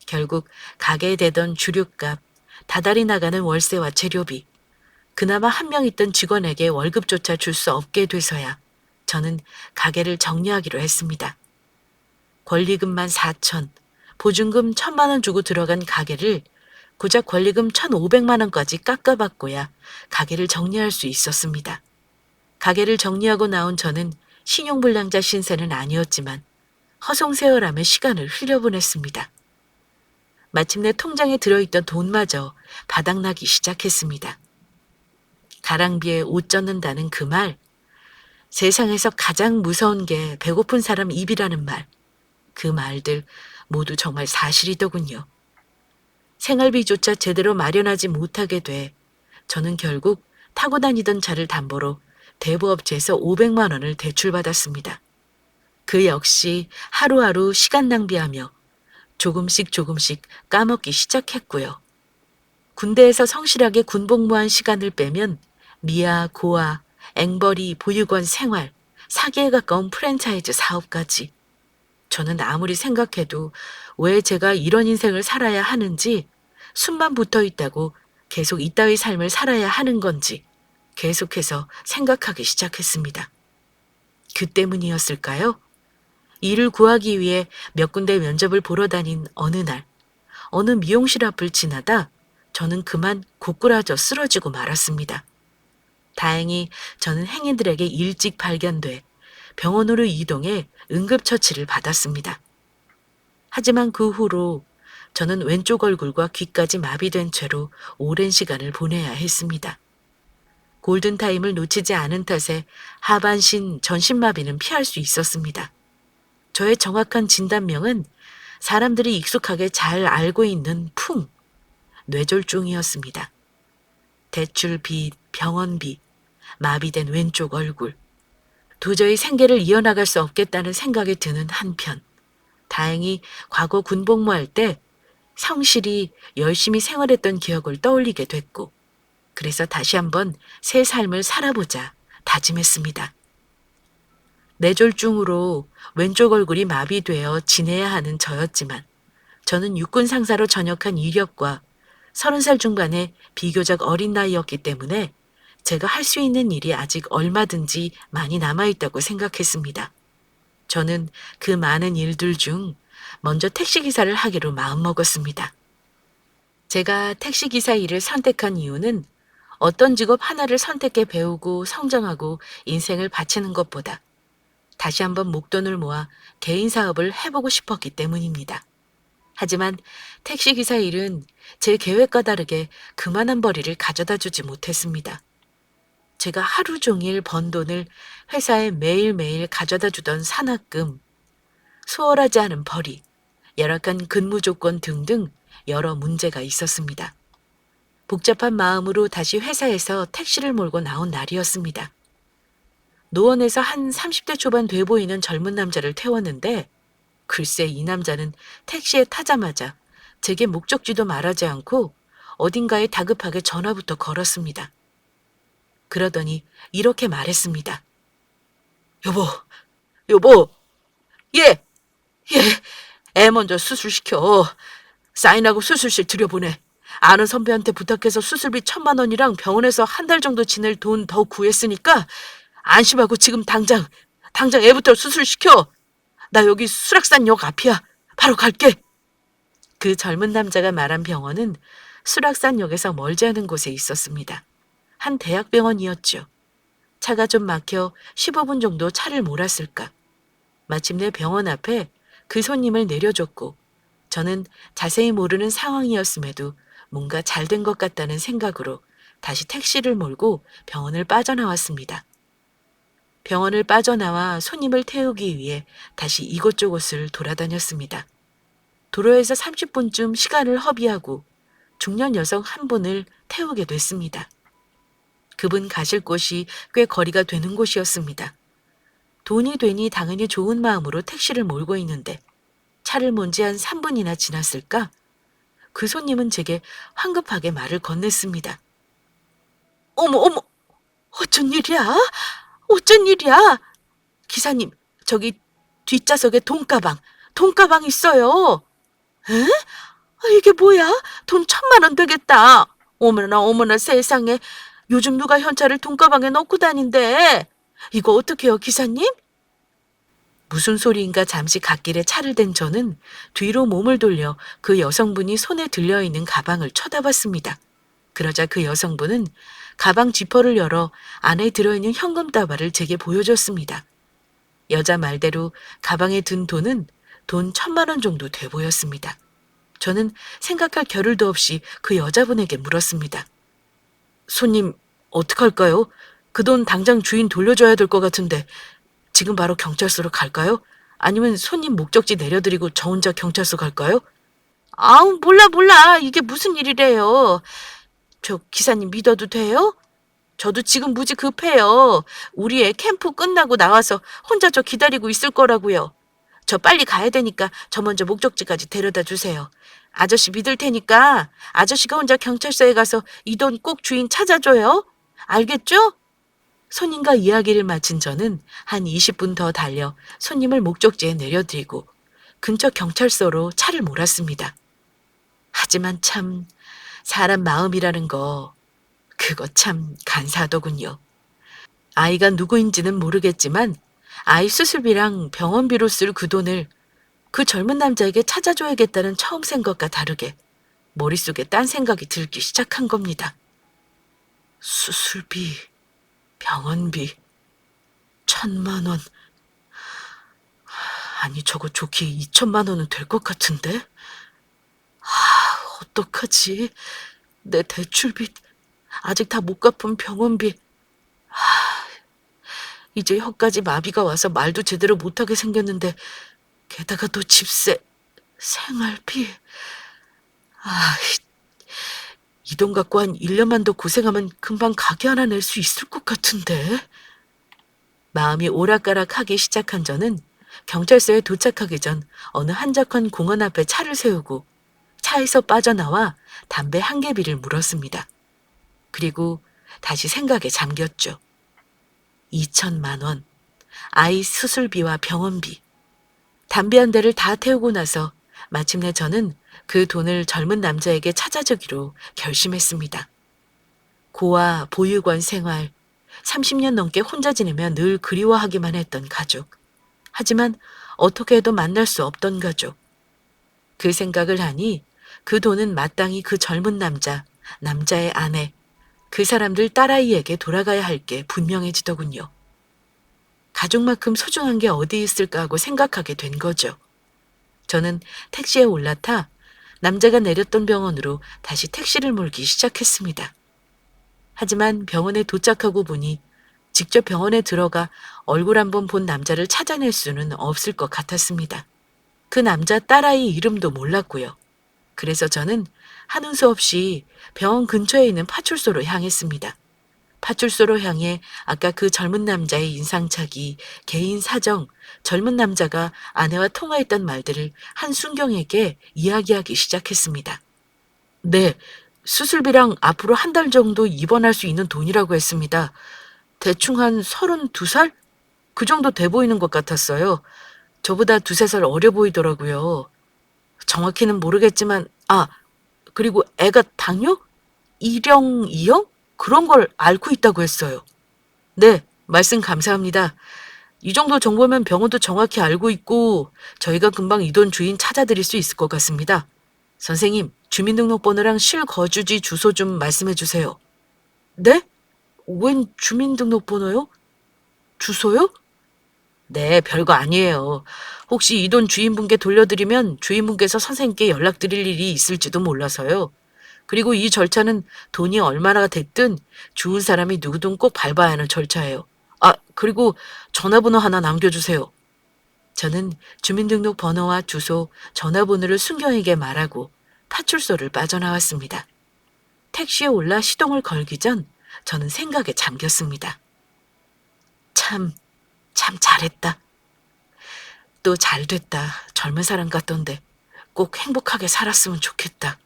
결국 가게에 대던 주류값, 다달이 나가는 월세와 재료비, 그나마 한 명 있던 직원에게 월급조차 줄 수 없게 돼서야 저는 가게를 정리하기로 했습니다. 권리금만 4천, 보증금 1,000만 원 주고 들어간 가게를 고작 권리금 1,500만 원까지 깎아받고야 가게를 정리할 수 있었습니다. 가게를 정리하고 나온 저는 신용불량자 신세는 아니었지만 허송세월하며 시간을 흘려보냈습니다. 마침내 통장에 들어있던 돈마저 바닥나기 시작했습니다. 가랑비에 옷 젖는다는 그 말, 세상에서 가장 무서운 게 배고픈 사람 입이라는 말, 그 말들 모두 정말 사실이더군요. 생활비조차 제대로 마련하지 못하게 돼 저는 결국 타고 다니던 차를 담보로 대부업체에서 500만 원을 대출받았습니다. 그 역시 하루하루 시간 낭비하며 조금씩 조금씩 까먹기 시작했고요. 군대에서 성실하게 군복무한 시간을 빼면 미아, 고아, 앵벌이, 보육원 생활, 사기에 가까운 프랜차이즈 사업까지. 저는 아무리 생각해도 왜 제가 이런 인생을 살아야 하는지, 숨만 붙어 있다고 계속 이따위 삶을 살아야 하는 건지 계속해서 생각하기 시작했습니다. 그 때문이었을까요? 일을 구하기 위해 몇 군데 면접을 보러 다닌 어느 날, 어느 미용실 앞을 지나다 저는 그만 고꾸라져 쓰러지고 말았습니다. 다행히 저는 행인들에게 일찍 발견돼 병원으로 이동해 응급처치를 받았습니다. 하지만 그 후로 저는 왼쪽 얼굴과 귀까지 마비된 채로 오랜 시간을 보내야 했습니다. 골든타임을 놓치지 않은 탓에 하반신 전신마비는 피할 수 있었습니다. 저의 정확한 진단명은 사람들이 익숙하게 잘 알고 있는 뇌졸중이었습니다. 대출비, 병원비, 마비된 왼쪽 얼굴. 도저히 생계를 이어나갈 수 없겠다는 생각이 드는 한편, 다행히 과거 군복무할 때 성실히 열심히 생활했던 기억을 떠올리게 됐고, 그래서 다시 한번 새 삶을 살아보자 다짐했습니다. 뇌졸중으로 왼쪽 얼굴이 마비되어 지내야 하는 저였지만 저는 육군 상사로 전역한 이력과 30살 중반의 비교적 어린 나이였기 때문에 제가 할 수 있는 일이 아직 얼마든지 많이 남아있다고 생각했습니다. 저는 그 많은 일들 중 먼저 택시기사를 하기로 마음먹었습니다. 제가 택시기사 일을 선택한 이유는 어떤 직업 하나를 선택해 배우고 성장하고 인생을 바치는 것보다 다시 한번 목돈을 모아 개인 사업을 해보고 싶었기 때문입니다. 하지만 택시기사 일은 제 계획과 다르게 그만한 벌이를 가져다 주지 못했습니다. 제가 하루 종일 번 돈을 회사에 매일매일 가져다 주던 산학금, 수월하지 않은 벌이, 열악한 근무 조건 등등 여러 문제가 있었습니다. 복잡한 마음으로 다시 회사에서 택시를 몰고 나온 날이었습니다. 노원에서 한 30대 초반 돼 보이는 젊은 남자를 태웠는데 글쎄 이 남자는 택시에 타자마자 제게 목적지도 말하지 않고 어딘가에 다급하게 전화부터 걸었습니다. 그러더니 이렇게 말했습니다. 여보, 예, 애 먼저 수술시켜. 사인하고 수술실 들여보내. 아는 선배한테 부탁해서 수술비 1,000만 원이랑 병원에서 한 달 정도 지낼 돈 더 구했으니까 안심하고 지금 당장 애부터 수술시켜. 나 여기 수락산역 앞이야. 바로 갈게. 그 젊은 남자가 말한 병원은 수락산역에서 멀지 않은 곳에 있었습니다. 한 대학병원이었죠. 차가 좀 막혀 15분 정도 차를 몰았을까. 마침내 병원 앞에 그 손님을 내려줬고 저는 자세히 모르는 상황이었음에도 뭔가 잘 된 것 같다는 생각으로 다시 택시를 몰고 병원을 빠져나왔습니다. 병원을 빠져나와 손님을 태우기 위해 다시 이곳저곳을 돌아다녔습니다. 도로에서 30분쯤 시간을 허비하고 중년 여성 한 분을 태우게 됐습니다. 그분 가실 곳이 꽤 거리가 되는 곳이었습니다. 돈이 되니 당연히 좋은 마음으로 택시를 몰고 있는데 차를 몬 지 한 3분이나 지났을까? 그 손님은 제게 황급하게 말을 건넸습니다. 어머, 어쩐 일이야? 기사님, 저기 뒷좌석에 돈가방 있어요. 에? 이게 뭐야? 돈 1,000만 원 되겠다. 어머나 세상에. 요즘 누가 현찰을 돈가방에 넣고 다닌대. 이거 어떡해요, 기사님? 무슨 소리인가 잠시 갓길에 차를 댄 저는 뒤로 몸을 돌려 그 여성분이 손에 들려있는 가방을 쳐다봤습니다. 그러자 그 여성분은 가방 지퍼를 열어 안에 들어있는 현금 다발을 제게 보여줬습니다. 여자 말대로 가방에 든 돈은 돈 1,000만 원 정도 돼 보였습니다. 저는 생각할 겨를도 없이 그 여자분에게 물었습니다. 손님, 어떡할까요? 그 돈 당장 주인 돌려줘야 될 것 같은데 지금 바로 경찰서로 갈까요? 아니면 손님 목적지 내려드리고 저 혼자 경찰서 갈까요? 아우, 몰라. 이게 무슨 일이래요. 저 기사님 믿어도 돼요? 저도 지금 무지 급해요. 우리 애 캠프 끝나고 나와서 혼자 저 기다리고 있을 거라고요. 저 빨리 가야 되니까 저 먼저 목적지까지 데려다 주세요. 아저씨 믿을 테니까 아저씨가 혼자 경찰서에 가서 이 돈 꼭 주인 찾아줘요. 알겠죠? 손님과 이야기를 마친 저는 한 20분 더 달려 손님을 목적지에 내려드리고 근처 경찰서로 차를 몰았습니다. 하지만 참 사람 마음이라는 거 그거 참 간사하더군요. 아이가 누구인지는 모르겠지만 아이 수술비랑 병원비로 쓸 그 돈을 그 젊은 남자에게 찾아줘야겠다는 처음 생각과 다르게 머릿속에 딴 생각이 들기 시작한 겁니다. 수술비, 병원비, 1,000만 원. 아니 저거 좋게 2,000만 원은 될 것 같은데? 어떡하지? 내 대출빚, 아직 다 못 갚은 병원비. 이제 혀까지 마비가 와서 말도 제대로 못하게 생겼는데 게다가 또 집세, 생활비. 이 돈 갖고 한 1년만 더 고생하면 금방 가게 하나 낼 수 있을 것 같은데. 마음이 오락가락하기 시작한 저는 경찰서에 도착하기 전 어느 한적한 공원 앞에 차를 세우고 차에서 빠져나와 담배 한 개비를 물었습니다. 그리고 다시 생각에 잠겼죠. 2,000만 원, 아이 수술비와 병원비, 담배 한 대를 다 태우고 나서 마침내 저는 그 돈을 젊은 남자에게 찾아주기로 결심했습니다. 고아 보육원 생활, 30년 넘게 혼자 지내며 늘 그리워하기만 했던 가족. 하지만 어떻게 해도 만날 수 없던 가족. 그 생각을 하니 그 돈은 마땅히 그 젊은 남자, 남자의 아내, 그 사람들 딸아이에게 돌아가야 할 게 분명해지더군요. 가족만큼 소중한 게 어디 있을까 하고 생각하게 된 거죠. 저는 택시에 올라타 남자가 내렸던 병원으로 다시 택시를 몰기 시작했습니다. 하지만 병원에 도착하고 보니 직접 병원에 들어가 얼굴 한번 본 남자를 찾아낼 수는 없을 것 같았습니다. 그 남자 딸아이 이름도 몰랐고요. 그래서 저는 하는 수 없이 병원 근처에 있는 파출소로 향했습니다. 파출소로 향해 아까 그 젊은 남자의 인상착의, 개인 사정, 젊은 남자가 아내와 통화했던 말들을 한순경에게 이야기하기 시작했습니다. 네, 수술비랑 앞으로 한 달 정도 입원할 수 있는 돈이라고 했습니다. 대충 한 32살? 그 정도 돼 보이는 것 같았어요. 저보다 2~3살 어려 보이더라고요. 정확히는 모르겠지만, 그리고 애가 당뇨? 1형, 2형? 그런 걸 앓고 있다고 했어요. 네, 말씀 감사합니다. 이 정도 정보면 병원도 정확히 알고 있고 저희가 금방 이 돈 주인 찾아드릴 수 있을 것 같습니다. 선생님, 주민등록번호랑 실거주지 주소 좀 말씀해 주세요. 네? 웬 주민등록번호요? 주소요? 네, 별거 아니에요. 혹시 이 돈 주인분께 돌려드리면 주인분께서 선생님께 연락드릴 일이 있을지도 몰라서요. 그리고 이 절차는 돈이 얼마나 됐든 좋은 사람이 누구든 꼭 밟아야 하는 절차예요. 그리고 전화번호 하나 남겨주세요. 저는 주민등록 번호와 주소, 전화번호를 순경에게 말하고 파출소를 빠져나왔습니다. 택시에 올라 시동을 걸기 전 저는 생각에 잠겼습니다. 참 잘했다. 또 잘됐다. 젊은 사람 같던데 꼭 행복하게 살았으면 좋겠다.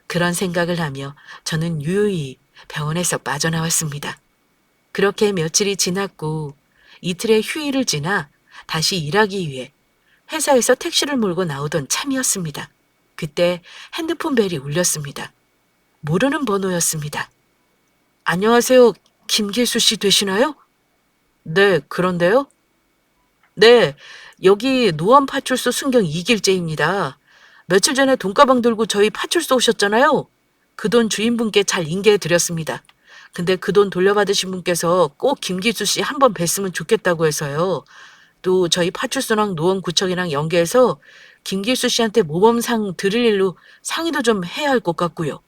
그런 생각을 하며 저는 유유히 병원에서 빠져나왔습니다. 그렇게 며칠이 지났고 이틀의 휴일을 지나 다시 일하기 위해 회사에서 택시를 몰고 나오던 참이었습니다. 그때 핸드폰 벨이 울렸습니다. 모르는 번호였습니다. 안녕하세요. 김길수 씨 되시나요? 네, 그런데요? 네, 여기 노원파출소 순경 이길재입니다. 며칠 전에 돈가방 들고 저희 파출소 오셨잖아요. 그 돈 주인분께 잘 인계해드렸습니다. 근데 그 돈 돌려받으신 분께서 꼭 김기수 씨 한번 뵀으면 좋겠다고 해서요. 또 저희 파출소랑 노원구청이랑 연계해서 김기수 씨한테 모범상 드릴 일로 상의도 좀 해야 할 것 같고요.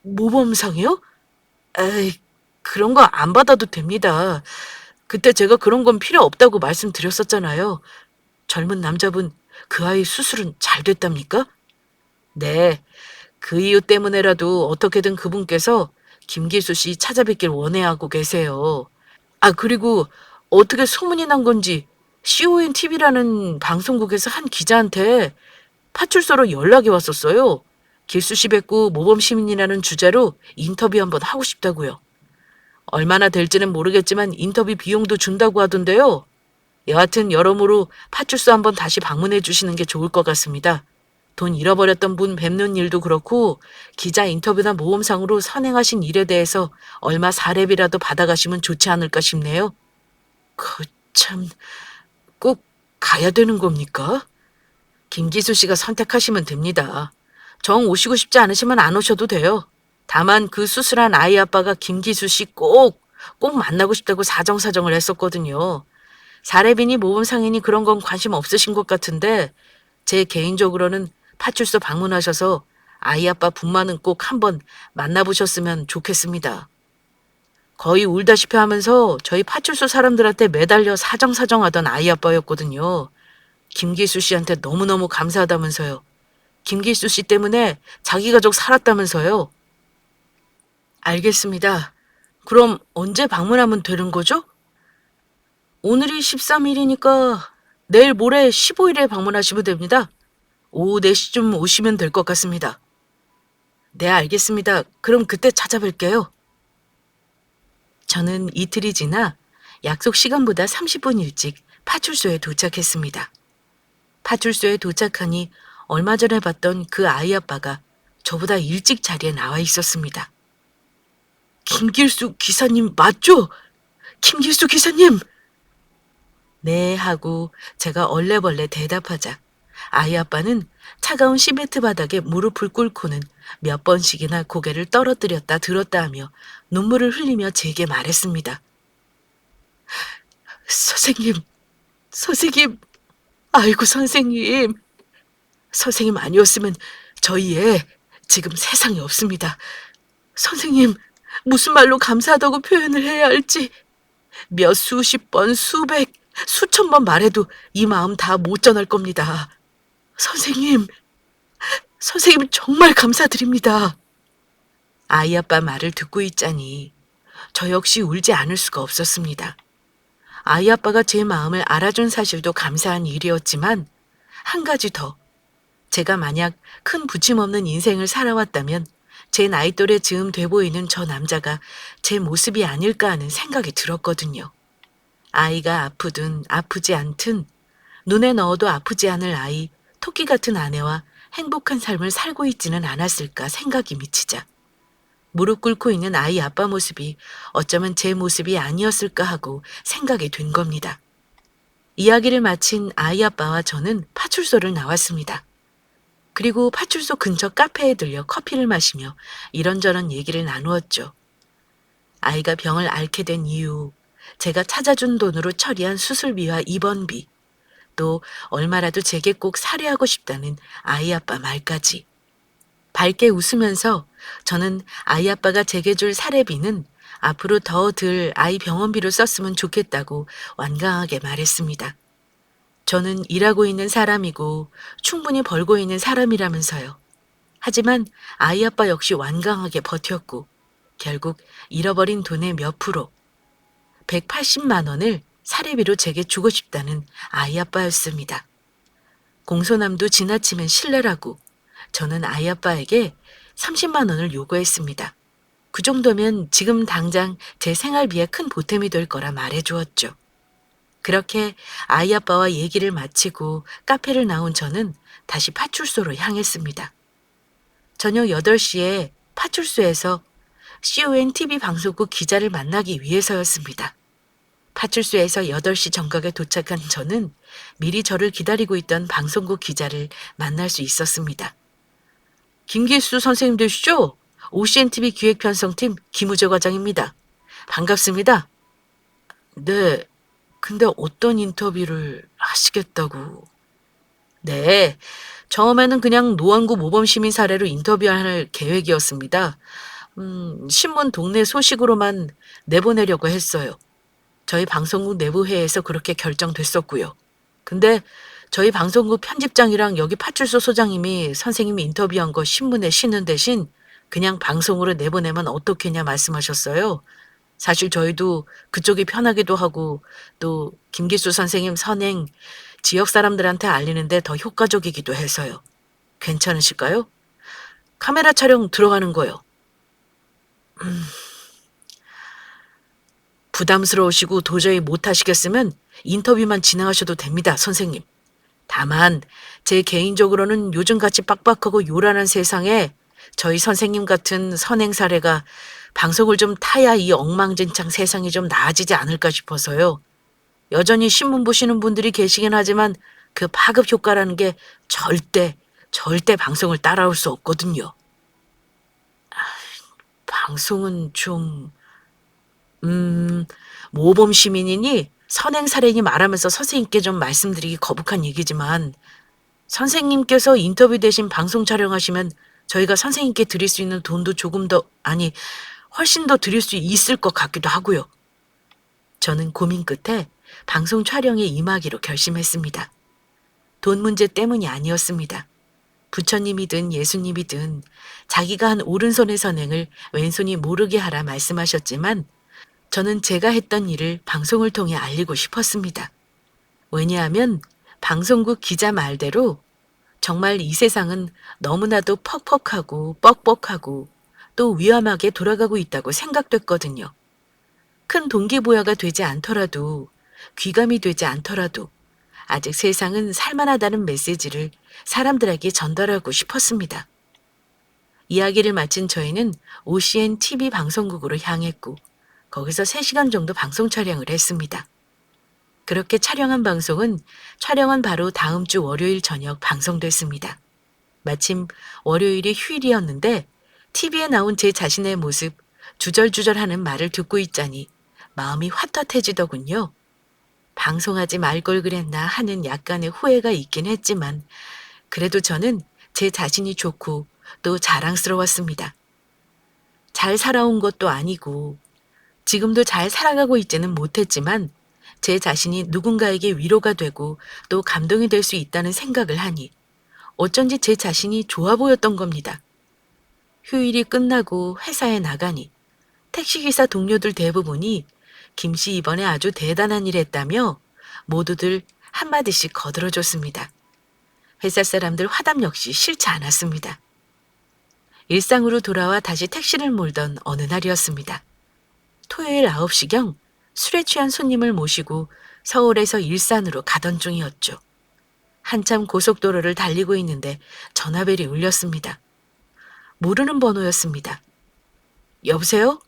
모범상이요? 에이, 그런 거 안 받아도 됩니다. 그때 제가 그런 건 필요 없다고 말씀드렸었잖아요. 젊은 남자분, 그 아이 수술은 잘 됐답니까? 네, 그 이유 때문에라도 어떻게든 그분께서 김기수 씨 찾아뵙길 원해하고 계세요. 아, 그리고 어떻게 소문이 난 건지 CON TV라는 방송국에서 한 기자한테 파출소로 연락이 왔었어요. 길수 씨 뵙고 모범 시민이라는 주제로 인터뷰 한번 하고 싶다고요. 얼마나 될지는 모르겠지만 인터뷰 비용도 준다고 하던데요. 여하튼 여러모로 파출소 한번 다시 방문해 주시는 게 좋을 것 같습니다. 돈 잃어버렸던 분 뵙는 일도 그렇고 기자 인터뷰나 모험상으로 선행하신 일에 대해서 얼마 사례비라도 받아가시면 좋지 않을까 싶네요. 참, 꼭 가야 되는 겁니까? 김기수 씨가 선택하시면 됩니다. 정 오시고 싶지 않으시면 안 오셔도 돼요. 다만 그 수술한 아이 아빠가 김기수 씨 꼭 만나고 싶다고 사정사정을 했었거든요. 사례비니 모범상이니 그런 건 관심 없으신 것 같은데 제 개인적으로는 파출소 방문하셔서 아이 아빠 분만은 꼭 한번 만나보셨으면 좋겠습니다. 거의 울다시피 하면서 저희 파출소 사람들한테 매달려 사정사정하던 아이 아빠였거든요. 김기수 씨한테 너무너무 감사하다면서요. 김기수 씨 때문에 자기 가족 살았다면서요. 알겠습니다. 그럼 언제 방문하면 되는 거죠? 오늘이 13일이니까 내일 모레 15일에 방문하시면 됩니다. 오후 4시쯤 오시면 될 것 같습니다. 네, 알겠습니다. 그럼 그때 찾아뵐게요. 저는 이틀이 지나 약속 시간보다 30분 일찍 파출소에 도착했습니다. 파출소에 도착하니 얼마 전에 봤던 그 아이 아빠가 저보다 일찍 자리에 나와 있었습니다. 김길수 기사님 맞죠? 김길수 기사님! 네 하고 제가 얼레벌레 대답하자 아이 아빠는 차가운 시멘트 바닥에 무릎을 꿇고는 몇 번씩이나 고개를 떨어뜨렸다 들었다 하며 눈물을 흘리며 제게 말했습니다. 선생님, 선생님, 아이고 선생님. 선생님 아니었으면 저희 애 지금 세상에 없습니다. 선생님, 무슨 말로 감사하다고 표현을 해야 할지 몇 수십 번, 수백, 수천 번 말해도 이 마음 다 못 전할 겁니다. 선생님, 선생님 정말 감사드립니다. 아이 아빠 말을 듣고 있자니 저 역시 울지 않을 수가 없었습니다. 아이 아빠가 제 마음을 알아준 사실도 감사한 일이었지만 한 가지 더, 제가 만약 큰 부침 없는 인생을 살아왔다면 제 나이 또래 즈음 돼 보이는 저 남자가 제 모습이 아닐까 하는 생각이 들었거든요. 아이가 아프든 아프지 않든 눈에 넣어도 아프지 않을 아이, 토끼 같은 아내와 행복한 삶을 살고 있지는 않았을까 생각이 미치자 무릎 꿇고 있는 아이 아빠 모습이 어쩌면 제 모습이 아니었을까 하고 생각이 된 겁니다. 이야기를 마친 아이 아빠와 저는 파출소를 나왔습니다. 그리고 파출소 근처 카페에 들려 커피를 마시며 이런저런 얘기를 나누었죠. 아이가 병을 앓게 된 이유, 제가 찾아준 돈으로 처리한 수술비와 입원비, 또 얼마라도 제게 꼭 살해하고 싶다는 아이 아빠 말까지. 밝게 웃으면서 저는 아이 아빠가 제게 줄 사례비는 앞으로 더 들 아이 병원비로 썼으면 좋겠다고 완강하게 말했습니다. 저는 일하고 있는 사람이고 충분히 벌고 있는 사람이라면서요. 하지만 아이 아빠 역시 완강하게 버텼고 결국 잃어버린 돈의 몇 프로, 180만 원을 사례비로 제게 주고 싶다는 아이 아빠였습니다. 공소남도 지나치면 실례라고 저는 아이 아빠에게 30만 원을 요구했습니다. 그 정도면 지금 당장 제 생활비에 큰 보탬이 될 거라 말해주었죠. 그렇게 아이 아빠와 얘기를 마치고 카페를 나온 저는 다시 파출소로 향했습니다. 저녁 8시에 파출소에서 CON TV 방송국 기자를 만나기 위해서였습니다. 파출소에서 8시 정각에 도착한 저는 미리 저를 기다리고 있던 방송국 기자를 만날 수 있었습니다. 김길수 선생님 되시죠? OCNTV 기획편성팀 김우재 과장입니다. 반갑습니다. 네, 근데 어떤 인터뷰를 하시겠다고? 네, 처음에는 그냥 노원구 모범시민 사례로 인터뷰할 계획이었습니다. 신문 동네 소식으로만 내보내려고 했어요. 저희 방송국 내부회의에서 그렇게 결정됐었고요. 근데 저희 방송국 편집장이랑 여기 파출소 소장님이 선생님이 인터뷰한 거 신문에 싣는 대신 그냥 방송으로 내보내면 어떻겠냐 말씀하셨어요. 사실 저희도 그쪽이 편하기도 하고 또 김기수 선생님 선행 지역 사람들한테 알리는데 더 효과적이기도 해서요. 괜찮으실까요? 카메라 촬영 들어가는 거요. 부담스러우시고 도저히 못하시겠으면 인터뷰만 진행하셔도 됩니다, 선생님. 다만 제 개인적으로는 요즘같이 빡빡하고 요란한 세상에 저희 선생님 같은 선행 사례가 방송을 좀 타야 이 엉망진창 세상이 좀 나아지지 않을까 싶어서요. 여전히 신문 보시는 분들이 계시긴 하지만 그 파급 효과라는 게 절대 방송을 따라올 수 없거든요. 방송은 좀, 음, 모범 시민이니 선행 사례니 말하면서 선생님께 좀 말씀드리기 거북한 얘기지만 선생님께서 인터뷰 대신 방송 촬영하시면 저희가 선생님께 드릴 수 있는 돈도 조금 더, 아니, 훨씬 더 드릴 수 있을 것 같기도 하고요. 저는 고민 끝에 방송 촬영에 임하기로 결심했습니다. 돈 문제 때문이 아니었습니다. 부처님이든 예수님이든 자기가 한 오른손의 선행을 왼손이 모르게 하라 말씀하셨지만 저는 제가 했던 일을 방송을 통해 알리고 싶었습니다. 왜냐하면 방송국 기자 말대로 정말 이 세상은 너무나도 퍽퍽하고 뻑뻑하고 또 위험하게 돌아가고 있다고 생각됐거든요. 큰 동기부여가 되지 않더라도 귀감이 되지 않더라도 아직 세상은 살만하다는 메시지를 사람들에게 전달하고 싶었습니다. 이야기를 마친 저희는 OCN TV 방송국으로 향했고 거기서 3시간 정도 방송 촬영을 했습니다. 그렇게 촬영한 방송은 촬영은 바로 다음 주 월요일 저녁 방송됐습니다. 마침 월요일이 휴일이었는데 TV에 나온 제 자신의 모습 주절주절하는 말을 듣고 있자니 마음이 화탓해지더군요. 방송하지 말 걸 그랬나 하는 약간의 후회가 있긴 했지만 그래도 저는 제 자신이 좋고 또 자랑스러웠습니다. 잘 살아온 것도 아니고 지금도 잘 살아가고 있지는 못했지만 제 자신이 누군가에게 위로가 되고 또 감동이 될 수 있다는 생각을 하니 어쩐지 제 자신이 좋아 보였던 겁니다. 휴일이 끝나고 회사에 나가니 택시기사 동료들 대부분이 김 씨 이번에 아주 대단한 일 했다며 모두들 한마디씩 거들어줬습니다. 회사 사람들 화답 역시 싫지 않았습니다. 일상으로 돌아와 다시 택시를 몰던 어느 날이었습니다. 토요일 9시경 술에 취한 손님을 모시고 서울에서 일산으로 가던 중이었죠. 한참 고속도로를 달리고 있는데 전화벨이 울렸습니다. 모르는 번호였습니다. 여보세요?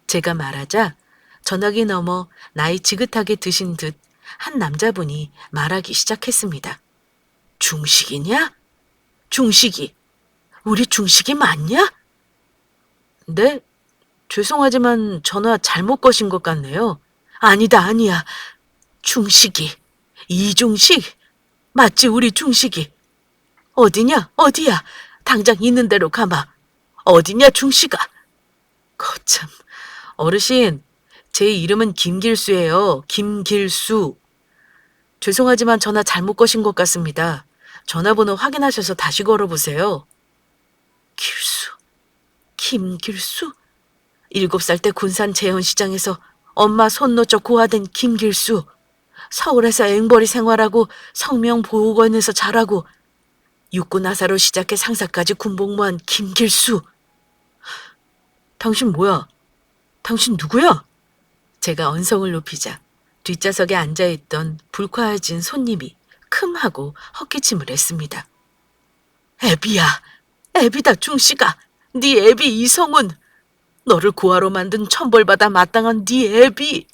제가 말하자 전화기 너머 나이 지긋하게 드신 듯 한 남자분이 말하기 시작했습니다. 중식이냐? 중식이. 우리 중식이 맞냐? 네? 죄송하지만 전화 잘못 거신 것 같네요. 아니야. 중식이. 이중식? 맞지 우리 중식이. 어디냐? 어디야? 당장 있는 대로 가마. 어디냐 중식아? 거참. 어르신, 제 이름은 김길수예요. 김길수. 죄송하지만 전화 잘못 거신 것 같습니다. 전화번호 확인하셔서 다시 걸어보세요. 길수. 김길수? 7살 때 군산 재헌시장에서 엄마 손 놓쳐 고아된 김길수. 서울에서 앵벌이 생활하고 성명보호관에서 자라고 육군 하사로 시작해 상사까지 군복무한 김길수. 당신 뭐야? 당신 누구야? 제가 언성을 높이자 뒷좌석에 앉아있던 불쾌해진 손님이 큼 하고 헛기침을 했습니다. 애비야. 애비다 중씨가. 네 애비 이성훈. 너를 고아로 만든 천벌받아 마땅한 네 애비.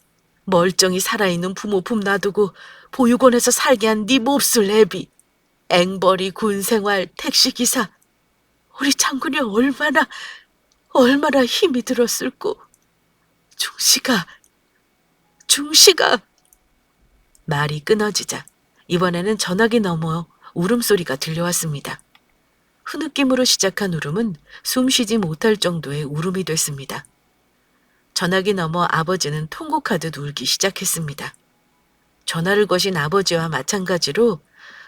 멀쩡히 살아있는 부모 품 놔두고 보육원에서 살게 한 네 몹쓸 애비. 앵벌이 군생활 택시기사. 우리 장군이 얼마나 힘이 들었을꼬. 중씨가. 말이 끊어지자 이번에는 전화기 너머 울음소리가 들려왔습니다. 흐느낌으로 시작한 울음은 숨쉬지 못할 정도의 울음이 됐습니다. 전화기 너머 아버지는 통곡하듯 울기 시작했습니다. 전화를 거신 아버지와 마찬가지로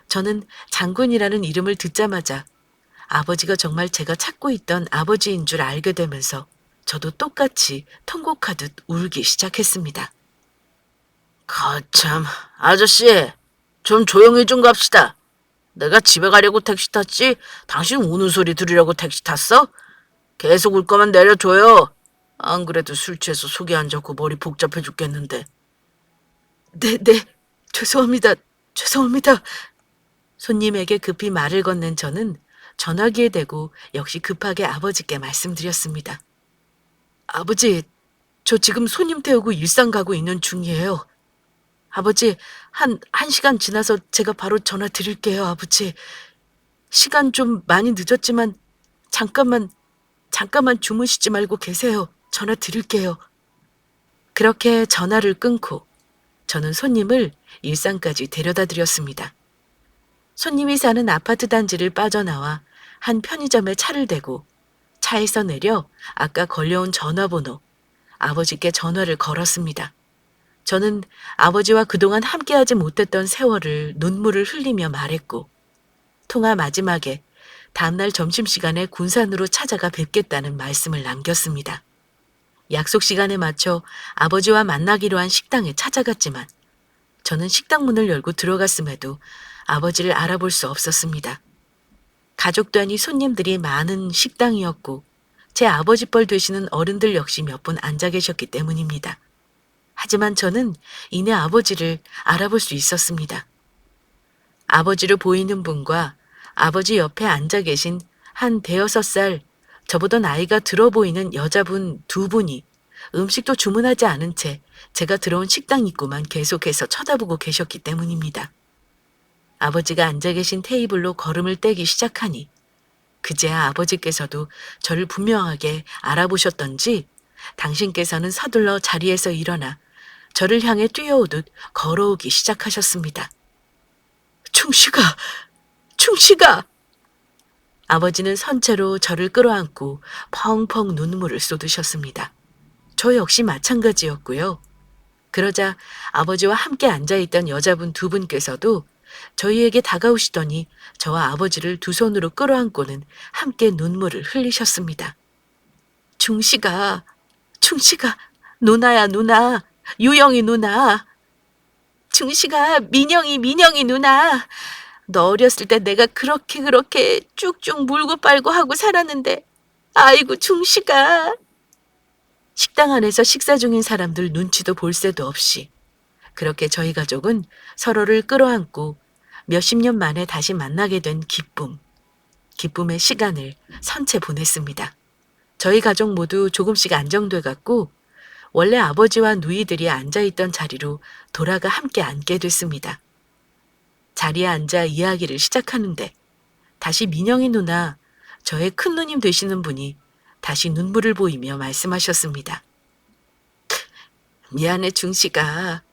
저는 장군이라는 이름을 듣자마자 아버지가 정말 제가 찾고 있던 아버지인 줄 알게 되면서 저도 똑같이 통곡하듯 울기 시작했습니다. 거참, 아저씨, 좀 조용히 좀 갑시다. 내가 집에 가려고 택시 탔지? 당신 우는 소리 들으려고 택시 탔어? 계속 울 거면 내려줘요. 안 그래도 술 취해서 속이 안 좋고 머리 복잡해 죽겠는데. 네, 죄송합니다. 죄송합니다. 손님에게 급히 말을 건넨 저는 전화기에 대고 역시 급하게 아버지께 말씀드렸습니다. 아버지, 저 지금 손님 태우고 일산 가고 있는 중이에요. 아버지, 한 시간 지나서 제가 바로 전화 드릴게요, 아버지. 시간 좀 많이 늦었지만 잠깐만 주무시지 말고 계세요. 전화 드릴게요. 그렇게 전화를 끊고 저는 손님을 일산까지 데려다 드렸습니다. 손님이 사는 아파트 단지를 빠져나와 한 편의점에 차를 대고 차에서 내려 아까 걸려온 전화번호, 아버지께 전화를 걸었습니다. 저는 아버지와 그동안 함께하지 못했던 세월을 눈물을 흘리며 말했고, 통화 마지막에 다음날 점심시간에 군산으로 찾아가 뵙겠다는 말씀을 남겼습니다. 약속 시간에 맞춰 아버지와 만나기로 한 식당에 찾아갔지만 저는 식당 문을 열고 들어갔음에도 아버지를 알아볼 수 없었습니다. 가족도 아니 손님들이 많은 식당이었고 제 아버지 뻘 되시는 어른들 역시 몇 분 앉아 계셨기 때문입니다. 하지만 저는 이내 아버지를 알아볼 수 있었습니다. 아버지로 보이는 분과 아버지 옆에 앉아 계신 한 5살 저보다 나이가 들어 보이는 여자분 두 분이 음식도 주문하지 않은 채 제가 들어온 식당 입구만 계속해서 쳐다보고 계셨기 때문입니다. 아버지가 앉아 계신 테이블로 걸음을 떼기 시작하니 그제야 아버지께서도 저를 분명하게 알아보셨던지 당신께서는 서둘러 자리에서 일어나 저를 향해 뛰어오듯 걸어오기 시작하셨습니다. 충식아! 아버지는 선체로 저를 끌어안고 펑펑 눈물을 쏟으셨습니다. 저 역시 마찬가지였고요. 그러자 아버지와 함께 앉아있던 여자분 두 분께서도 저희에게 다가오시더니 저와 아버지를 두 손으로 끌어안고는 함께 눈물을 흘리셨습니다. 충식아, 누나야 누나, 유영이 누나. 충식아, 민영이 누나. 너 어렸을 때 내가 그렇게 쭉쭉 물고 빨고 하고 살았는데 아이고 충식아. 식당 안에서 식사 중인 사람들 눈치도 볼 새도 없이 그렇게 저희 가족은 서로를 끌어안고 몇십 년 만에 다시 만나게 된 기쁨의 시간을 선체 보냈습니다. 저희 가족 모두 조금씩 안정돼 갔고 원래 아버지와 누이들이 앉아있던 자리로 돌아가 함께 앉게 됐습니다. 자리에 앉아 이야기를 시작하는데 다시 민영이 누나, 저의 큰 누님 되시는 분이 다시 눈물을 보이며 말씀하셨습니다. 미안해 중식아.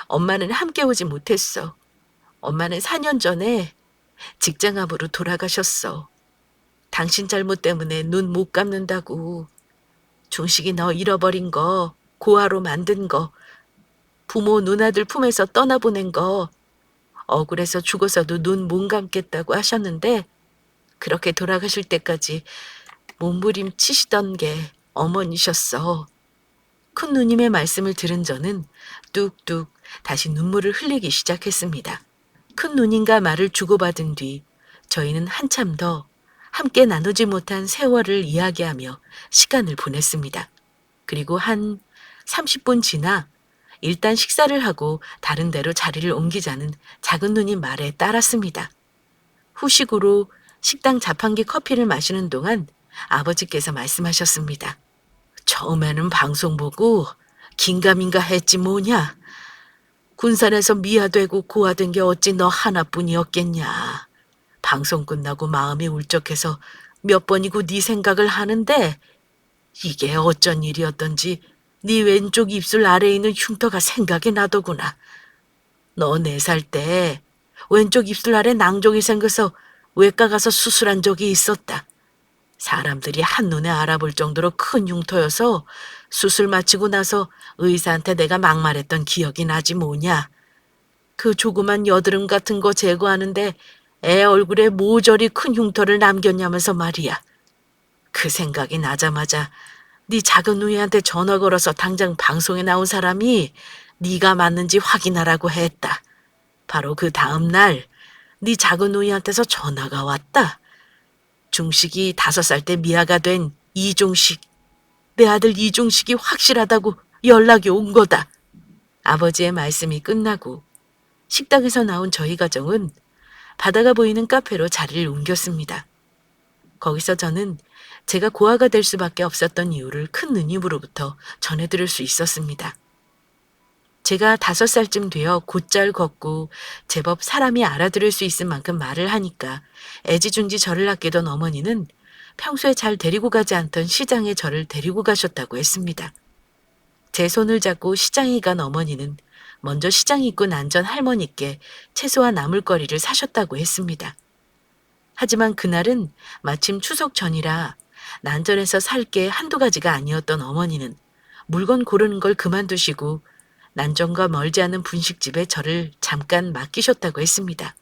엄마는 함께 오지 못했어. 엄마는 4년 전에 직장암으로 돌아가셨어. 당신 잘못 때문에 눈 못 감는다고. 중식이 너 잃어버린 거, 고아로 만든 거, 부모 누나들 품에서 떠나보낸 거, 억울해서 죽어서도 눈 못 감겠다고 하셨는데 그렇게 돌아가실 때까지 몸부림치시던 게 어머니셨어. 큰 누님의 말씀을 들은 저는 뚝뚝 다시 눈물을 흘리기 시작했습니다. 큰 누님과 말을 주고받은 뒤 저희는 한참 더 함께 나누지 못한 세월을 이야기하며 시간을 보냈습니다. 그리고 한 30분 지나 일단 식사를 하고 다른 데로 자리를 옮기자는 작은 누님 말에 따랐습니다. 후식으로 식당 자판기 커피를 마시는 동안 아버지께서 말씀하셨습니다. 처음에는 방송 보고 긴가민가 했지 뭐냐. 군산에서 미아되고 고아된 게 어찌 너 하나뿐이었겠냐. 방송 끝나고 마음이 울적해서 몇 번이고 네 생각을 하는데 이게 어쩐 일이었던지 네 왼쪽 입술 아래에 있는 흉터가 생각이 나더구나. 너 4살 때 왼쪽 입술 아래 낭종이 생겨서 외과 가서 수술한 적이 있었다. 사람들이 한눈에 알아볼 정도로 큰 흉터여서 수술 마치고 나서 의사한테 내가 막말했던 기억이 나지 뭐냐. 그 조그만 여드름 같은 거 제거하는데 애 얼굴에 모조리 큰 흉터를 남겼냐면서 말이야. 그 생각이 나자마자 네 작은 누이한테 전화 걸어서 당장 방송에 나온 사람이 네가 맞는지 확인하라고 했다. 바로 그 다음 날 네 작은 누이한테서 전화가 왔다. 중식이 5살 때 미아가 된 이중식. 내 아들 이중식이 확실하다고 연락이 온 거다. 아버지의 말씀이 끝나고 식당에서 나온 저희 가정은 바다가 보이는 카페로 자리를 옮겼습니다. 거기서 저는 제가 고아가 될 수밖에 없었던 이유를 큰 누님으로부터 전해 들을 수 있었습니다. 제가 5살쯤 되어 곧잘 걷고 제법 사람이 알아들을 수 있을 만큼 말을 하니까 애지중지 저를 아끼던 어머니는 평소에 잘 데리고 가지 않던 시장에 저를 데리고 가셨다고 했습니다. 제 손을 잡고 시장에 간 어머니는 먼저 시장 입구 난전 할머니께 채소와 나물거리를 사셨다고 했습니다. 하지만 그날은 마침 추석 전이라 난전에서 살 게 한두 가지가 아니었던 어머니는 물건 고르는 걸 그만두시고 난전과 멀지 않은 분식집에 저를 잠깐 맡기셨다고 했습니다.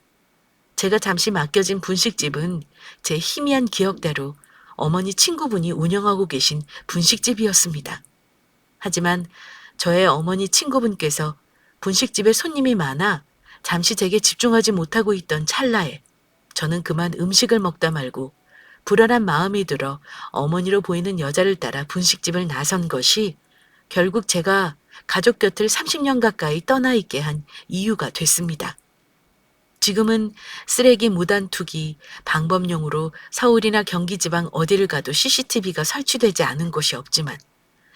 제가 잠시 맡겨진 분식집은 제 희미한 기억대로 어머니 친구분이 운영하고 계신 분식집이었습니다. 하지만 저의 어머니 친구분께서 분식집에 손님이 많아 잠시 제게 집중하지 못하고 있던 찰나에 저는 그만 음식을 먹다 말고 불안한 마음이 들어 어머니로 보이는 여자를 따라 분식집을 나선 것이 결국 제가 가족 곁을 30년 가까이 떠나 있게 한 이유가 됐습니다. 지금은 쓰레기 무단 투기, 방범용으로 서울이나 경기 지방 어디를 가도 CCTV가 설치되지 않은 곳이 없지만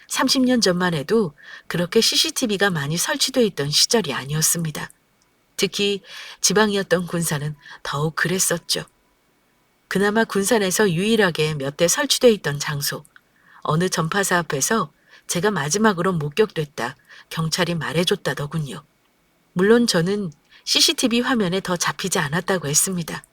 30년 전만 해도 그렇게 CCTV가 많이 설치돼 있던 시절이 아니었습니다. 특히 지방이었던 군산은 더욱 그랬었죠. 그나마 군산에서 유일하게 몇 대 설치돼 있던 장소, 어느 전파사 앞에서 제가 마지막으로 목격됐다 경찰이 말해줬다더군요. 물론 저는 CCTV 화면에 더 잡히지 않았다고 했습니다.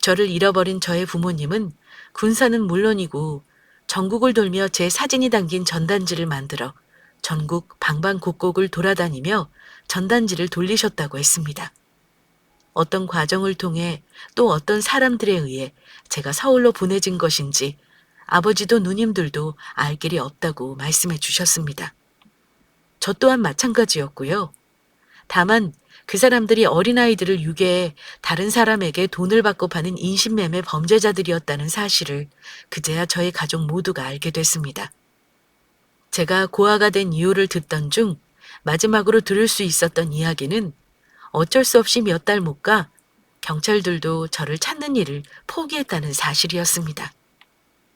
저를 잃어버린 저의 부모님은 군산은 물론이고 전국을 돌며 제 사진이 담긴 전단지를 만들어 전국 방방곡곡을 돌아다니며 전단지를 돌리셨다고 했습니다. 어떤 과정을 통해 또 어떤 사람들에 의해 제가 서울로 보내진 것인지 아버지도 누님들도 알 길이 없다고 말씀해 주셨습니다. 저 또한 마찬가지였고요. 다만 그 사람들이 어린아이들을 유괴해 다른 사람에게 돈을 받고 파는 인신매매 범죄자들이었다는 사실을 그제야 저희 가족 모두가 알게 됐습니다. 제가 고아가 된 이유를 듣던 중 마지막으로 들을 수 있었던 이야기는 어쩔 수 없이 몇 달 못 가 경찰들도 저를 찾는 일을 포기했다는 사실이었습니다.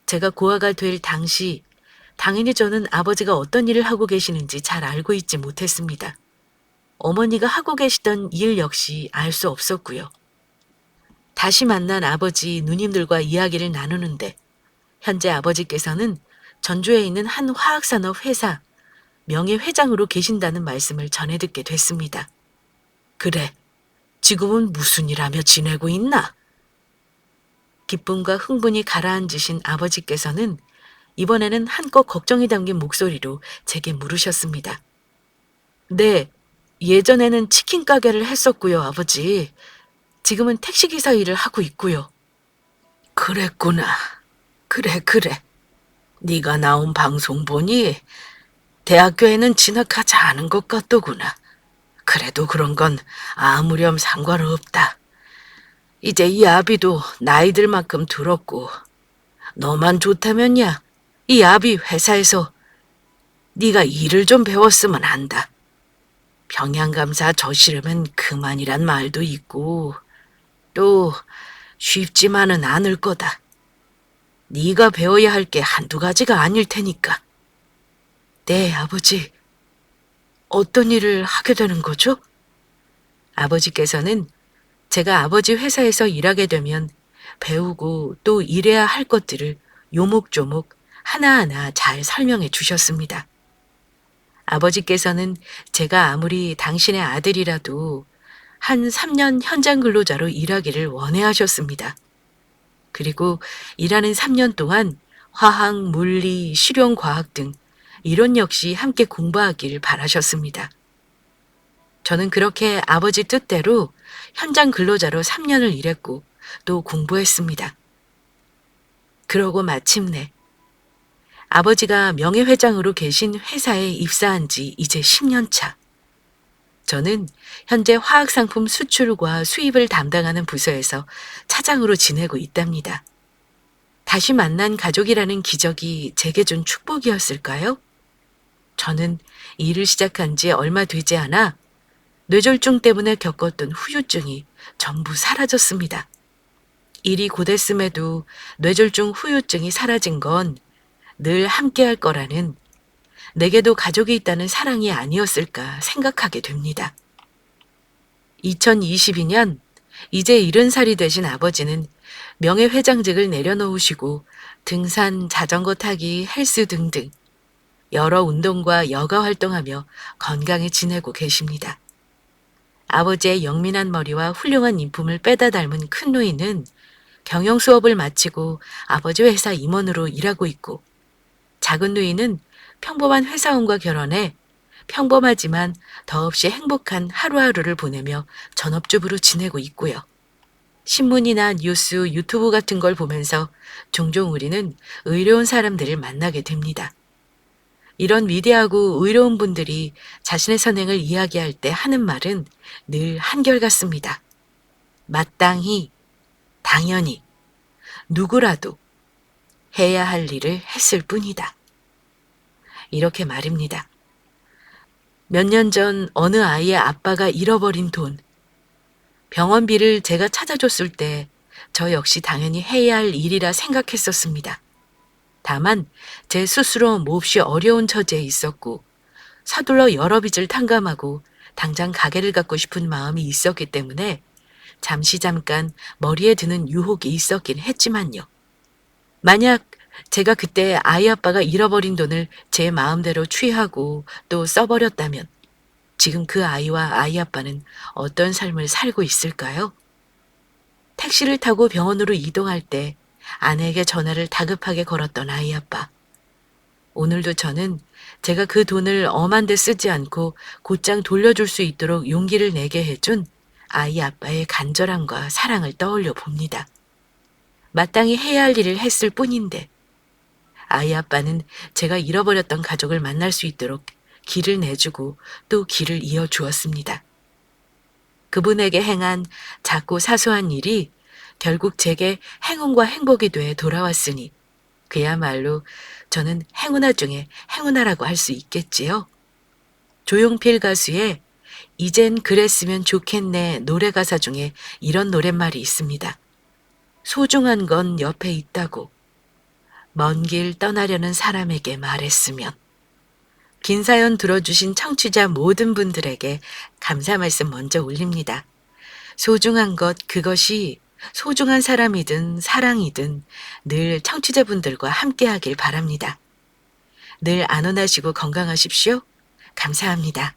제가 고아가 될 당시 당연히 저는 아버지가 어떤 일을 하고 계시는지 잘 알고 있지 못했습니다. 어머니가 하고 계시던 일 역시 알 수 없었고요. 다시 만난 아버지 누님들과 이야기를 나누는데 현재 아버지께서는 전주에 있는 한 화학산업 회사 명예회장으로 계신다는 말씀을 전해 듣게 됐습니다. 그래, 지금은 무슨 일 하며 지내고 있나? 기쁨과 흥분이 가라앉으신 아버지께서는 이번에는 한껏 걱정이 담긴 목소리로 제게 물으셨습니다. 네, 예전에는 치킨 가게를 했었고요, 아버지. 지금은 택시기사 일을 하고 있고요. 그랬구나. 그래. 네가 나온 방송 보니 대학교에는 진학하지 않은 것 같더구나. 그래도 그런 건 아무렴 상관없다. 이제 이 아비도 나이들 만큼 들었고 너만 좋다면야 이 아비 회사에서 네가 일을 좀 배웠으면 한다. 평양감사 저 싫으면 그만이란 말도 있고 또 쉽지만은 않을 거다. 네가 배워야 할 게 한두 가지가 아닐 테니까. 네, 아버지. 어떤 일을 하게 되는 거죠? 아버지께서는 제가 아버지 회사에서 일하게 되면 배우고 또 일해야 할 것들을 요목조목 하나하나 잘 설명해 주셨습니다. 아버지께서는 제가 아무리 당신의 아들이라도 한 3년 현장 근로자로 일하기를 원해하셨습니다. 그리고 일하는 3년 동안 화학, 물리, 실용과학 등 이론 역시 함께 공부하길 바라셨습니다. 저는 그렇게 아버지 뜻대로 현장 근로자로 3년을 일했고 또 공부했습니다. 그러고 마침내 아버지가 명예회장으로 계신 회사에 입사한 지 이제 10년 차. 저는 현재 화학상품 수출과 수입을 담당하는 부서에서 차장으로 지내고 있답니다. 다시 만난 가족이라는 기적이 제게 준 축복이었을까요? 저는 일을 시작한 지 얼마 되지 않아 뇌졸중 때문에 겪었던 후유증이 전부 사라졌습니다. 일이 고됐음에도 뇌졸중 후유증이 사라진 건 늘 함께할 거라는, 내게도 가족이 있다는 사랑이 아니었을까 생각하게 됩니다. 2022년 이제 70살이 되신 아버지는 명예회장직을 내려놓으시고 등산, 자전거 타기, 헬스 등등 여러 운동과 여가 활동하며 건강히 지내고 계십니다. 아버지의 영민한 머리와 훌륭한 인품을 빼다 닮은 큰 누이는 경영 수업을 마치고 아버지 회사 임원으로 일하고 있고, 작은 누이는 평범한 회사원과 결혼해 평범하지만 더없이 행복한 하루하루를 보내며 전업주부로 지내고 있고요. 신문이나 뉴스, 유튜브 같은 걸 보면서 종종 우리는 의로운 사람들을 만나게 됩니다. 이런 위대하고 의로운 분들이 자신의 선행을 이야기할 때 하는 말은 늘 한결같습니다. 마땅히, 당연히, 누구라도 해야 할 일을 했을 뿐이다. 이렇게 말입니다. 몇 년 전 어느 아이의 아빠가 잃어버린 돈, 병원비를 제가 찾아줬을 때 저 역시 당연히 해야 할 일이라 생각했었습니다. 다만 제 스스로 몹시 어려운 처지에 있었고 서둘러 여러 빚을 탕감하고 당장 가게를 갖고 싶은 마음이 있었기 때문에 잠깐 머리에 드는 유혹이 있었긴 했지만요. 만약 제가 그때 아이 아빠가 잃어버린 돈을 제 마음대로 취하고 또 써버렸다면 지금 그 아이와 아이 아빠는 어떤 삶을 살고 있을까요? 택시를 타고 병원으로 이동할 때 아내에게 전화를 다급하게 걸었던 아이 아빠. 오늘도 저는 제가 그 돈을 엄한 데 쓰지 않고 곧장 돌려줄 수 있도록 용기를 내게 해준 아이 아빠의 간절함과 사랑을 떠올려 봅니다. 마땅히 해야 할 일을 했을 뿐인데 아이 아빠는 제가 잃어버렸던 가족을 만날 수 있도록 길을 내주고 또 길을 이어주었습니다. 그분에게 행한 작고 사소한 일이 결국 제게 행운과 행복이 돼 돌아왔으니 그야말로 저는 행운아 중에 행운아라고 할 수 있겠지요. 조용필 가수의 이젠 그랬으면 좋겠네 노래 가사 중에 이런 노랫말이 있습니다. 소중한 건 옆에 있다고 먼 길 떠나려는 사람에게 말했으면. 긴 사연 들어주신 청취자 모든 분들에게 감사 말씀 먼저 올립니다. 소중한 것, 그것이 소중한 사람이든 사랑이든 늘 청취자분들과 함께하길 바랍니다. 늘 안온하시고 건강하십시오. 감사합니다.